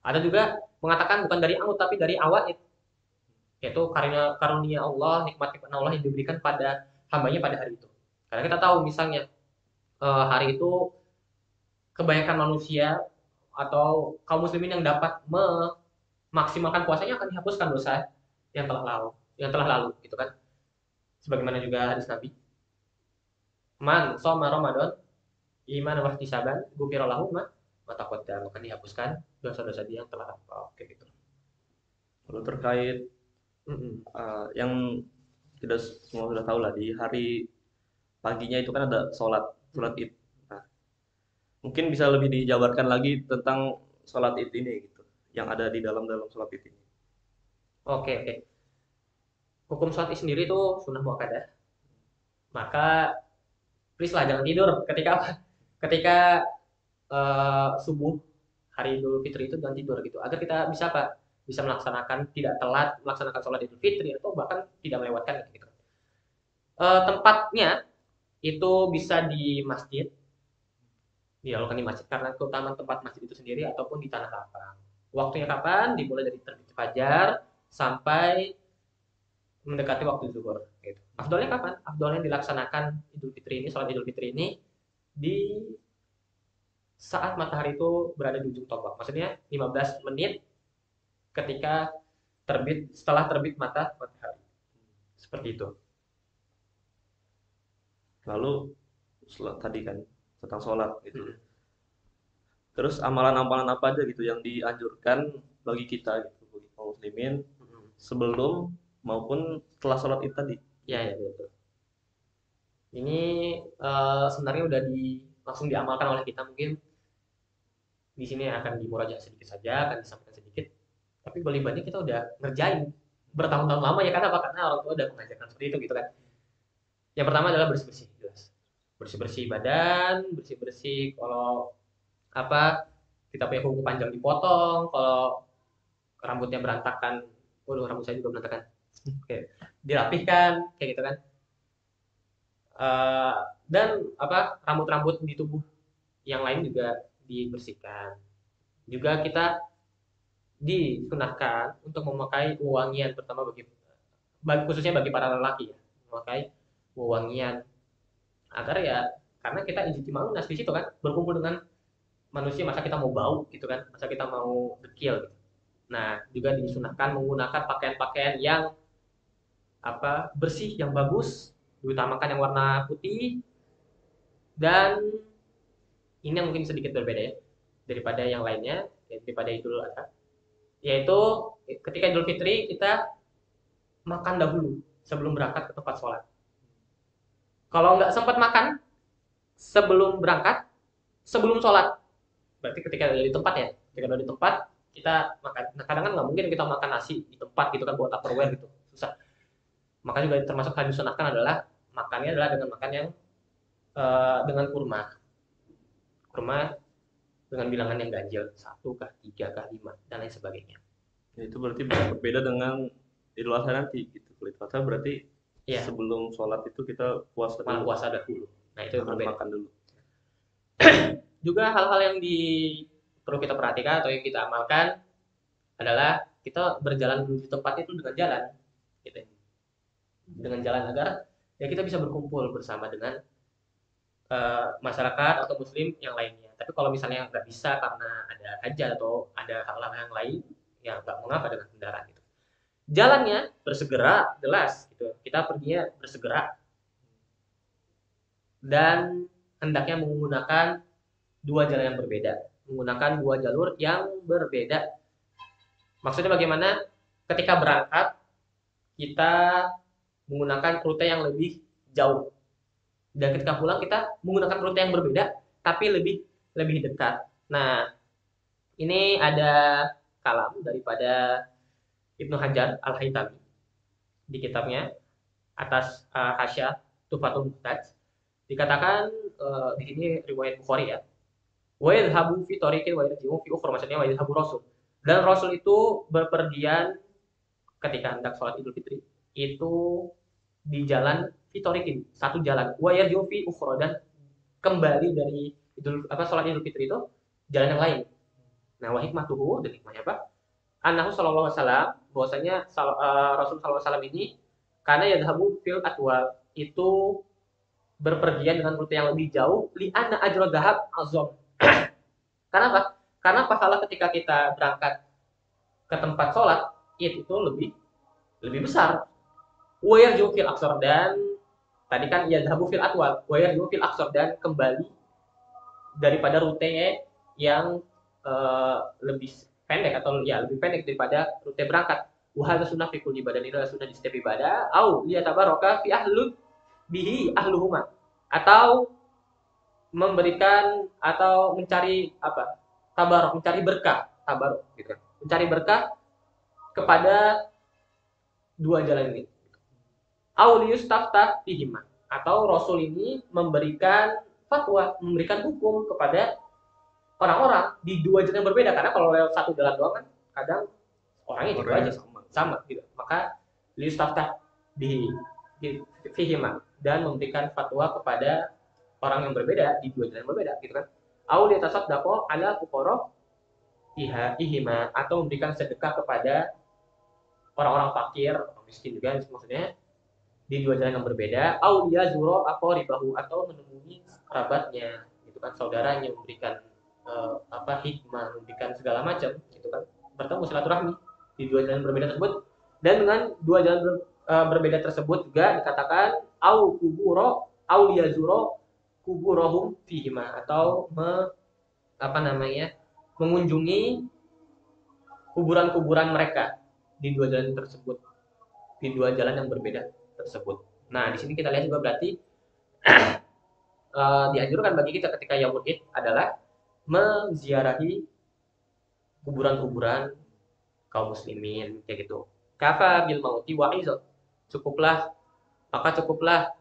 Ada juga mengatakan bukan dari aud tapi dari awal, yaitu karunia Allah, nikmat-nikmat Allah yang diberikan pada hambanya pada hari itu. Karena kita tahu misalnya hari itu kebanyakan manusia atau kaum muslimin yang dapat memaksimalkan puasanya akan dihapuskan dosa yang telah lalu gitu kan. Sebagaimana juga hadis Nabi, man shoma Ramadan iman wa ihtisaban ghufira lahu ma taqaddama, akan dihapuskan dosa-dosa dia yang telah lampau kayak gitu. Lalu terkait yang tidak semua sudah tahu lah, di hari paginya itu kan ada sholat id. Nah, mungkin bisa lebih dijabarkan lagi tentang sholat id ini gitu, yang ada di dalam sholat id ini. Oke, oke. Hukum sholat id sendiri itu sunnah muakkadah. Maka please lah jangan tidur ketika apa? Ketika subuh hari Idul Fitri itu jangan tidur gitu. Agar kita bisa apa? Bisa melaksanakan tidak telat melaksanakan sholat Idul Fitri atau bahkan tidak melewatkan gitu. Tempatnya itu bisa di masjid, dilakukan di masjid karena keutamaan tempat masjid itu sendiri ataupun di tanah lapang. Waktunya kapan? Dimulai dari terbit fajar sampai mendekati waktu zuhur. Gitu. Afdolnya kapan? Afdolnya dilaksanakan Idul Fitri ini, sholat Idul Fitri ini di saat matahari itu berada di ujung tombak. Maksudnya 15 menit ketika setelah terbit matahari. Seperti itu. Lalu tadi kan tentang sholat gitu. Terus amalan-amalan apa aja gitu yang dianjurkan bagi kita gitu, bagi kaum muslimin sebelum maupun setelah sholat id tadi? Ya, ya betul. Ini sebenarnya udah langsung diamalkan oleh kita, mungkin di sini akan dimurajaah sedikit saja, akan disampaikan sedikit. Tapi balik kita udah ngerjain bertahun-tahun lama ya, karena apa? Karena orang tua udah mengajarkan seperti itu gitu kan. Yang pertama adalah bersih-bersih, jelas. Bersih-bersih badan, bersih-bersih kalau apa kita punya kuku panjang dipotong, kalau rambutnya berantakan, waduh rambut saya juga berantakan. Oke, dirapihkan kayak gitu kan. Dan apa rambut-rambut di tubuh yang lain juga dibersihkan. Juga kita disunahkan untuk memakai wewangian, pertama khususnya bagi para lelaki ya, memakai wewangian agar ya karena kita ijtima'un nas di situ kan, berkumpul dengan manusia, masa kita mau bau gitu kan, masa kita mau dekil gitu. Nah, juga disunahkan menggunakan pakaian-pakaian yang bersih, yang bagus, diutamakan yang warna putih, Dan ini yang mungkin sedikit berbeda ya daripada yang lainnya, daripada Idul Adha, yaitu ketika Idul Fitri kita makan dahulu sebelum berangkat ke tempat sholat. Kalau nggak sempat makan sebelum berangkat, sebelum sholat, berarti ketika di tempat ya, ketika di tempat kita makan. Nah, kadang kan nggak mungkin kita makan nasi di tempat gitu kan, buat tupperware gitu, susah. Maka juga termasuk hadis sunahkan adalah makannya adalah dengan makan yang dengan kurma, kurma dengan bilangan yang ganjil, satu kah, tiga kah, lima, dan lain sebagainya. Ya, itu berarti berbeda dengan Idul Adha nanti gitu. Kalau Idul Adha berarti Iya, sebelum sholat itu kita puasa malah dulu, puasa dahulu. Nah itu berbeda. makan dulu. Juga hal-hal yang perlu kita perhatikan atau yang kita amalkan adalah kita berjalan menuju tempat itu dengan jalan, gitu. Dengan jalan agar ya kita bisa berkumpul bersama dengan masyarakat atau muslim yang lainnya. Tapi kalau misalnya nggak bisa karena ada hajat atau ada hal-hal yang lain, ya nggak mengapa dengan kendaraan gitu. Jalannya bersegera, jelas gitu. Kita perginya bersegera dan hendaknya menggunakan dua jalan yang berbeda, menggunakan dua jalur yang berbeda. Maksudnya bagaimana? Ketika berangkat kita menggunakan rute yang lebih jauh, dan ketika pulang kita menggunakan rute yang berbeda tapi lebih lebih dekat. Nah, ini ada kalam daripada Ibnu Hajar Al-Haytami di kitabnya atas Hasya Tuhfatul Muhtaj, dikatakan di sini riwayat Bukhari ya. Wa yadhhabu fi tariqin wa yarji'u fi ukhra, maksudnya wa yadhhabu Rasul. Dan Rasul itu berpergian ketika hendak sholat Idul Fitri itu di jalan fitorikin, satu jalan. Wa yarji'u fi ukhra, dan kembali dari sholat Idul Fitri itu jalan yang lain. Nah, wa hikmatuhu, dan hikmahnya apa? Annahu sallallahu alaihi wasallam, bahwasanya Rasul sallallahu alaihi wasallam ini karena yadhhabu fil atwal, itu berpergian dengan rute yang lebih jauh, li anna ajra dhahab azam. Karena apa? Karena pahala ketika kita berangkat ke tempat sholat itu lebih lebih besar. Wa yarji'u fil aqsar, dan tadi kan yadhhabu fil atwal, wa yarji'u fil aqsar, dan kembali daripada rute yang lebih pendek atau ya lebih pendek daripada rute berangkat. Wa hadza sunnah fi kulli ibadah, ini adalah sunnah di setiap ibadah. Au liyatabaraka fi bihi ahluhuma, atau memberikan atau mencari apa? Tabarok, mencari berkah, tabarok gitu kan. Mencari berkah kepada dua jalan ini. Au liyustaftah fihima, atau Rasul ini memberikan fatwa, memberikan hukum kepada orang-orang di dua jalan yang berbeda, karena kalau lewat satu jalan doang kan kadang orangnya gitu aja sama gitu. Maka listaftah di fihima, dan memberikan fatwa kepada orang yang berbeda di dua jalan yang berbeda gitu kan. Au litasaddaqo ala fuqara ihima, atau memberikan sedekah kepada orang-orang fakir, orang miskin juga maksudnya, di dua jalan yang berbeda. Au yazuro aqribahu, atau menemui kerabatnya gitu kan, saudaranya, memberikan hikmah, memberikan segala macam gitu kan, bertemu silaturahmi di dua jalan berbeda tersebut. Dan dengan dua jalan berbeda tersebut juga dikatakan au kuburo au yazuro kuburohum fihima, atau mengunjungi kuburan-kuburan mereka di dua jalan tersebut, di dua jalan yang berbeda tersebut. Nah, di sini kita lihat juga berarti dianjurkan bagi kita ketika Yaumul Id adalah menziarahi kuburan-kuburan kaum muslimin kayak gitu. Kafa bil mauti wa'izah, cukuplah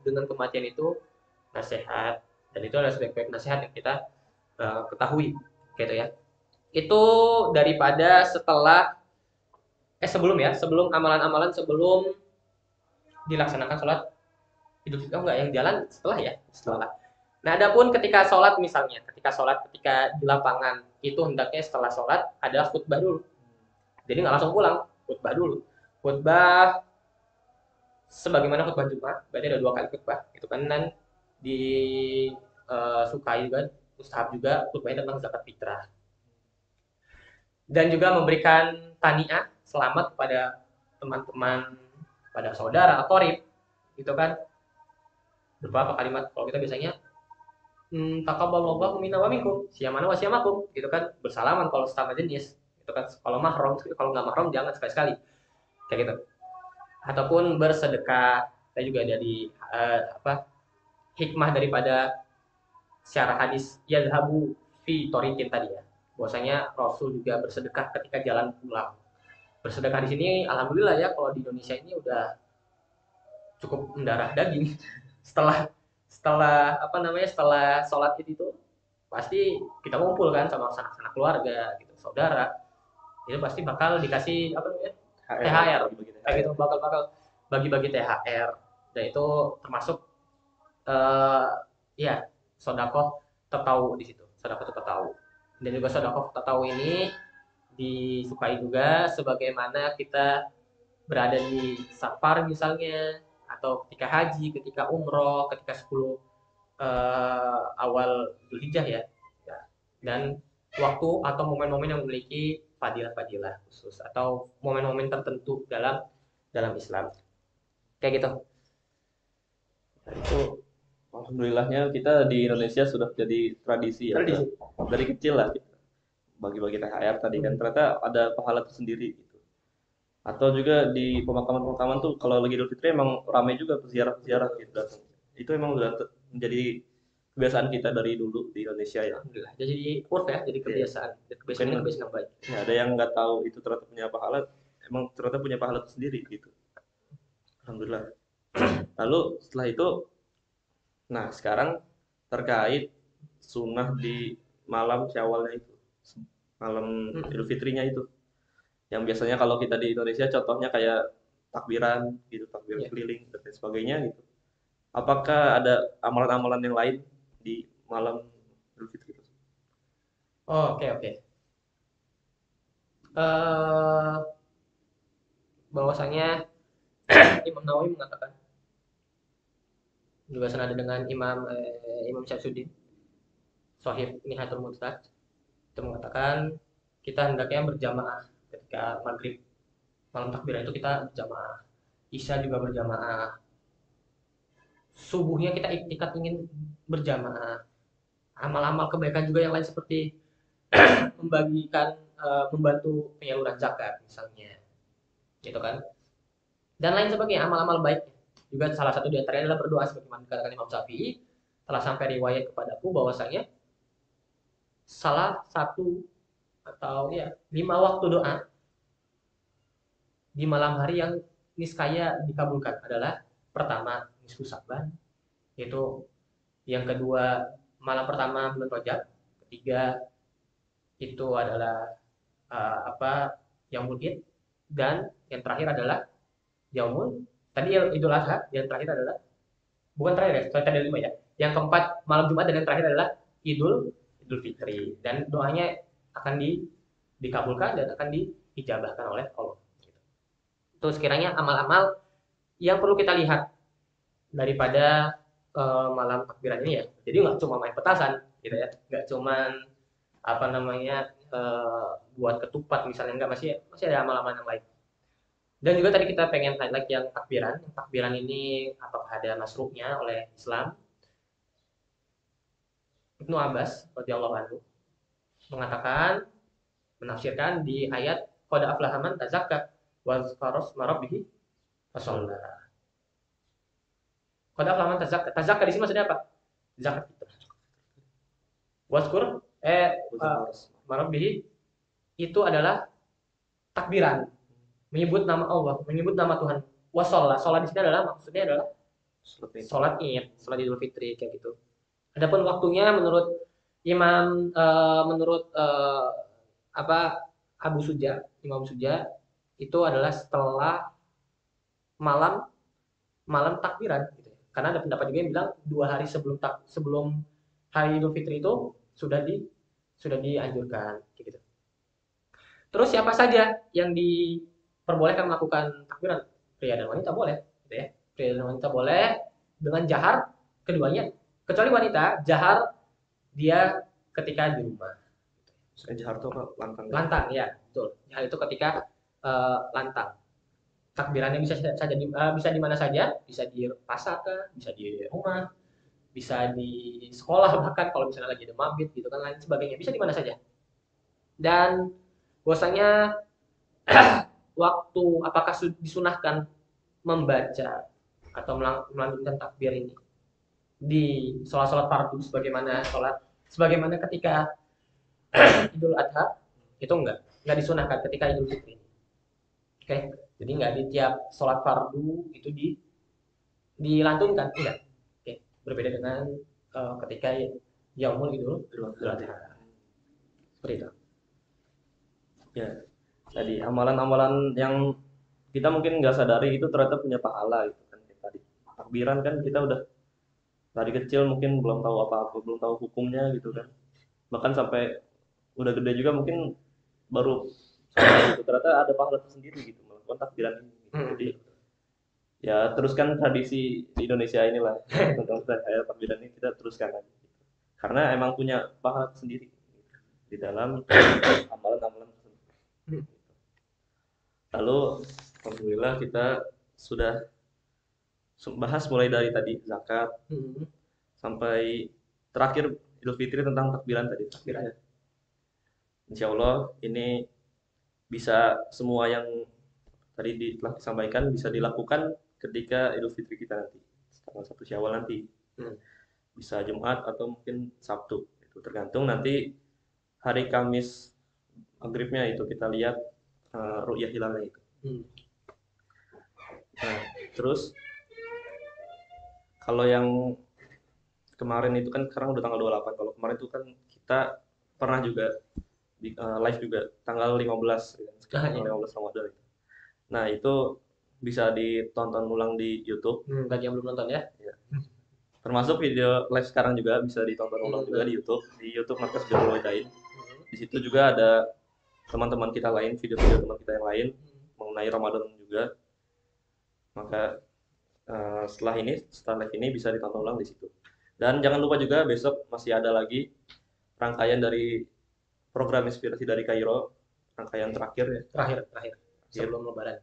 dengan kematian itu nasihat, dan itu adalah sebaik-baik nasihat yang kita ketahui gitu ya. Itu daripada sebelum amalan-amalan sebelum dilaksanakan sholat Idul Fitri. Enggak, yang jalan setelah. Nah, adapun ketika sholat misalnya, ketika di lapangan itu hendaknya setelah sholat ada khutbah dulu. Jadi nggak langsung pulang, khutbah dulu. Khutbah sebagaimana khutbah Jumat, berarti ada 2 kali khutbah, itu kan, dan disukai juga, mustahab juga khutbahnya tentang zakat fitrah. Dan juga memberikan taniah, selamat kepada teman-teman, pada saudara, qorib, gitu kan. Beberapa kalimat, kalau kita biasanya Taqabbalallahu minna wa minkum, siyamana wa siyamakum, gitu kan, bersalaman kalau sesama jenis, gitu kan. Kalau mahram, kalau nggak mahram jangan sekali-sekali, kayak gitu. Ataupun bersedekah, saya juga ada di hikmah daripada secara hadis yadhabu fi torikin tadi ya. Bahwasanya Rasul juga bersedekah ketika jalan pulang. Bersedekah di sini alhamdulillah ya, kalau di Indonesia ini udah cukup mendarah daging. Setelah setelah apa namanya, setelah sholat itu pasti kita kumpul kan sama sanak-sanak keluarga gitu, saudara. Itu pasti bakal dikasih apa namanya? THR, kayak gitu, bakal bagi-bagi THR. Dan itu termasuk eh ya, sodakoh tertahu di situ. Sodakoh tertahu. Dan juga sodakoh tertahu ini disukai juga sebagaimana kita berada di safar misalnya, atau ketika haji, ketika umroh, ketika 10 awal Dzulhijjah ya. Ya. Dan waktu atau momen-momen yang memiliki fadilah-fadilah khusus atau momen-momen tertentu dalam dalam Islam. Kayak gitu. Nah, itu Alhamdulillahnya kita di Indonesia sudah jadi tradisi ya, tradisi. dari kecil lah bagi-bagi THR tadi kan ternyata ada pahala tersendiri gitu. Atau juga di pemakaman-pemakaman tuh kalau lagi Idul Fitri emang ramai juga peziarah-peziarah gitu datang. Itu emang udah menjadi kebiasaan kita dari dulu di Indonesia ya. Alhamdulillah. Jadi urf ya, jadi kebiasaan. Dan kebiasaan ini kebiasaan yang baik. Ya, ada yang nggak tahu itu ternyata punya pahala, emang ternyata punya pahala tersendiri gitu. Alhamdulillah. Lalu setelah itu, nah sekarang terkait sunnah di malam Syawalnya itu, malam Idul Fitrinya itu, yang biasanya kalau kita di Indonesia contohnya kayak takbiran gitu, takbir Ya. keliling dan lain sebagainya gitu. Apakah ada amalan-amalan yang lain di malam Idul Fitri itu? Oh, oke oke. Eh bahwasanya Imam Nawawi mengatakan, juga senada dengan Imam Syamsuddin Shahih Nihatul Mujtahid, itu mengatakan kita hendaknya berjamaah ketika maghrib, malam takbiran itu kita berjamaah, isya juga berjamaah, subuhnya kita iktikat ingin berjamaah, amal-amal kebaikan juga yang lain seperti membagikan membantu penyaluran zakat misalnya, gitu kan, dan lain sebagainya, amal-amal baik. Juga salah satu di antaranya adalah berdoa, sebagaimana dikatakan Imam Syafi'i, telah sampai riwayat kepadaku bahwasanya salah satu atau ya 5 waktu doa di malam hari yang niscaya dikabulkan adalah: pertama nisfu Sa'ban, yaitu yang kedua malam pertama bulan Rajab, ketiga itu adalah Yaumul Id, dan yang terakhir adalah Yaumul tadi Idul Adha, yang terakhir adalah bukan terakhir ya, soalnya tadi 5 ya. Yang keempat malam Jumat, dan yang terakhir adalah Idul Idul Fitri, dan doanya akan dikabulkan dan akan diijabahkan oleh Allah. Itu sekiranya amal-amal yang perlu kita lihat daripada malam takbiran ini ya. Jadi nggak cuma main petasan gitu ya, nggak cuma apa namanya buat ketupat misalnya, nggak, masih ada amal-amal yang lain. Dan juga tadi kita pengen highlight yang takbiran. Takbiran ini apakah ada masruhnya oleh Islam? Ibnu Abbas radhiyallahu anhu mengatakan, menafsirkan di ayat qad aflaha man tazakka wa dzakara isma rabbih fasalla. Qad aflaha man tazakka. Tazakka di sini maksudnya apa? Zakat fitrah. Waskur marabbih itu adalah takbiran, menyebut nama Allah, menyebut nama Tuhan. Wasalla, sholat di sini adalah maksudnya adalah sholat Id, sholat Idul Fitri, kayak gitu. Adapun waktunya menurut Imam menurut Abu Suja, Imam Suja, itu adalah setelah malam malam takbiran gitu. Karena ada pendapat juga yang bilang 2 hari sebelum hari Idul Fitri itu sudah dianjurkan gitu. Terus siapa saja yang diperbolehkan melakukan takbiran? Pria dan wanita boleh, gitu ya. Pria dan wanita boleh dengan jahar keduanya. Kecuali wanita, jahar dia ketika di rumah. Jahar itu apa? Lantang. Lantang ya, betul. Jahar itu ketika lantang. Takbirannya bisa di mana saja, bisa di pasar, bisa di rumah, bisa di sekolah bahkan kalau misalnya lagi ada mabit gitu kan lain sebagainya, bisa di mana saja. Dan bahwasanya waktu apakah disunahkan membaca atau melantunkan takbir ini di sholat-sholat fardu sebagaimana ketika Idul Adha itu enggak disunahkan ketika Idul Fitri. Oke, jadi enggak di tiap sholat fardu itu dilantunkan, enggak. Oke, berbeda dengan ketika Yaumul Idul Adha. Seperti itu. Ya, tadi amalan-amalan yang kita mungkin nggak sadari itu ternyata punya pahala gitu kan. Kayak tadi takbiran kan kita udah dari kecil mungkin belum tahu apa-apa, belum tahu hukumnya gitu kan. Bahkan sampai udah gede juga mungkin baru sadar gitu ternyata ada pahala tersendiri gitu melakukan takbiran ini gitu. Jadi ya teruskan tradisi di Indonesia inilah tentang kayak takbiran ini kita teruskan lagi gitu. Karena emang punya pahala sendiri gitu, di dalam amalan-amalan tersebut. Lalu alhamdulillah kita sudah bahas mulai dari tadi zakat sampai terakhir Idul Fitri tentang takbiran tadi takbirannya. Insya Allah ini bisa semua yang tadi telah disampaikan bisa dilakukan ketika Idul Fitri kita nanti tanggal 1 Syawal nanti. Bisa Jumat atau mungkin Sabtu. Itu tergantung nanti hari Kamis maghribnya itu kita lihat ru'yah hilalnya itu. Nah, terus kalau yang kemarin itu kan sekarang udah tanggal 28. Kalau kemarin itu kan kita pernah juga live juga tanggal 15 ya, tanggal 15 Ramadan itu. Nah, itu bisa ditonton ulang di YouTube. Bagi yang belum nonton ya. Termasuk video live sekarang juga bisa ditonton ulang juga di YouTube. Di YouTube Markas Birrul Walidain. Di situ juga ada teman-teman kita lain, video-video teman kita yang lain mengenai Ramadan juga. Maka setelah live ini bisa ditonton ulang di situ. Dan jangan lupa juga besok masih ada lagi rangkaian dari program inspirasi dari Kairo, rangkaian terakhir ya. Terakhir sebelum Lebaran.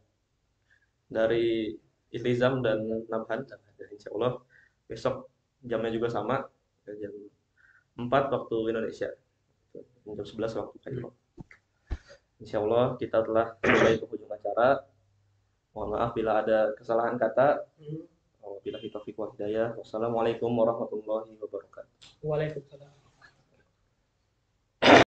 Dari Ilizam dan Nabhan. Insya Allah besok jamnya juga sama, jam 4 waktu Indonesia, jam 11 waktu Kairo. Insya Allah kita telah sampai ke ujung acara. Mohon maaf bila ada kesalahan kata. Wabillahi taufiq wal hidayah. Wassalamualaikum warahmatullahi wabarakatuh. Waalaikumsalam.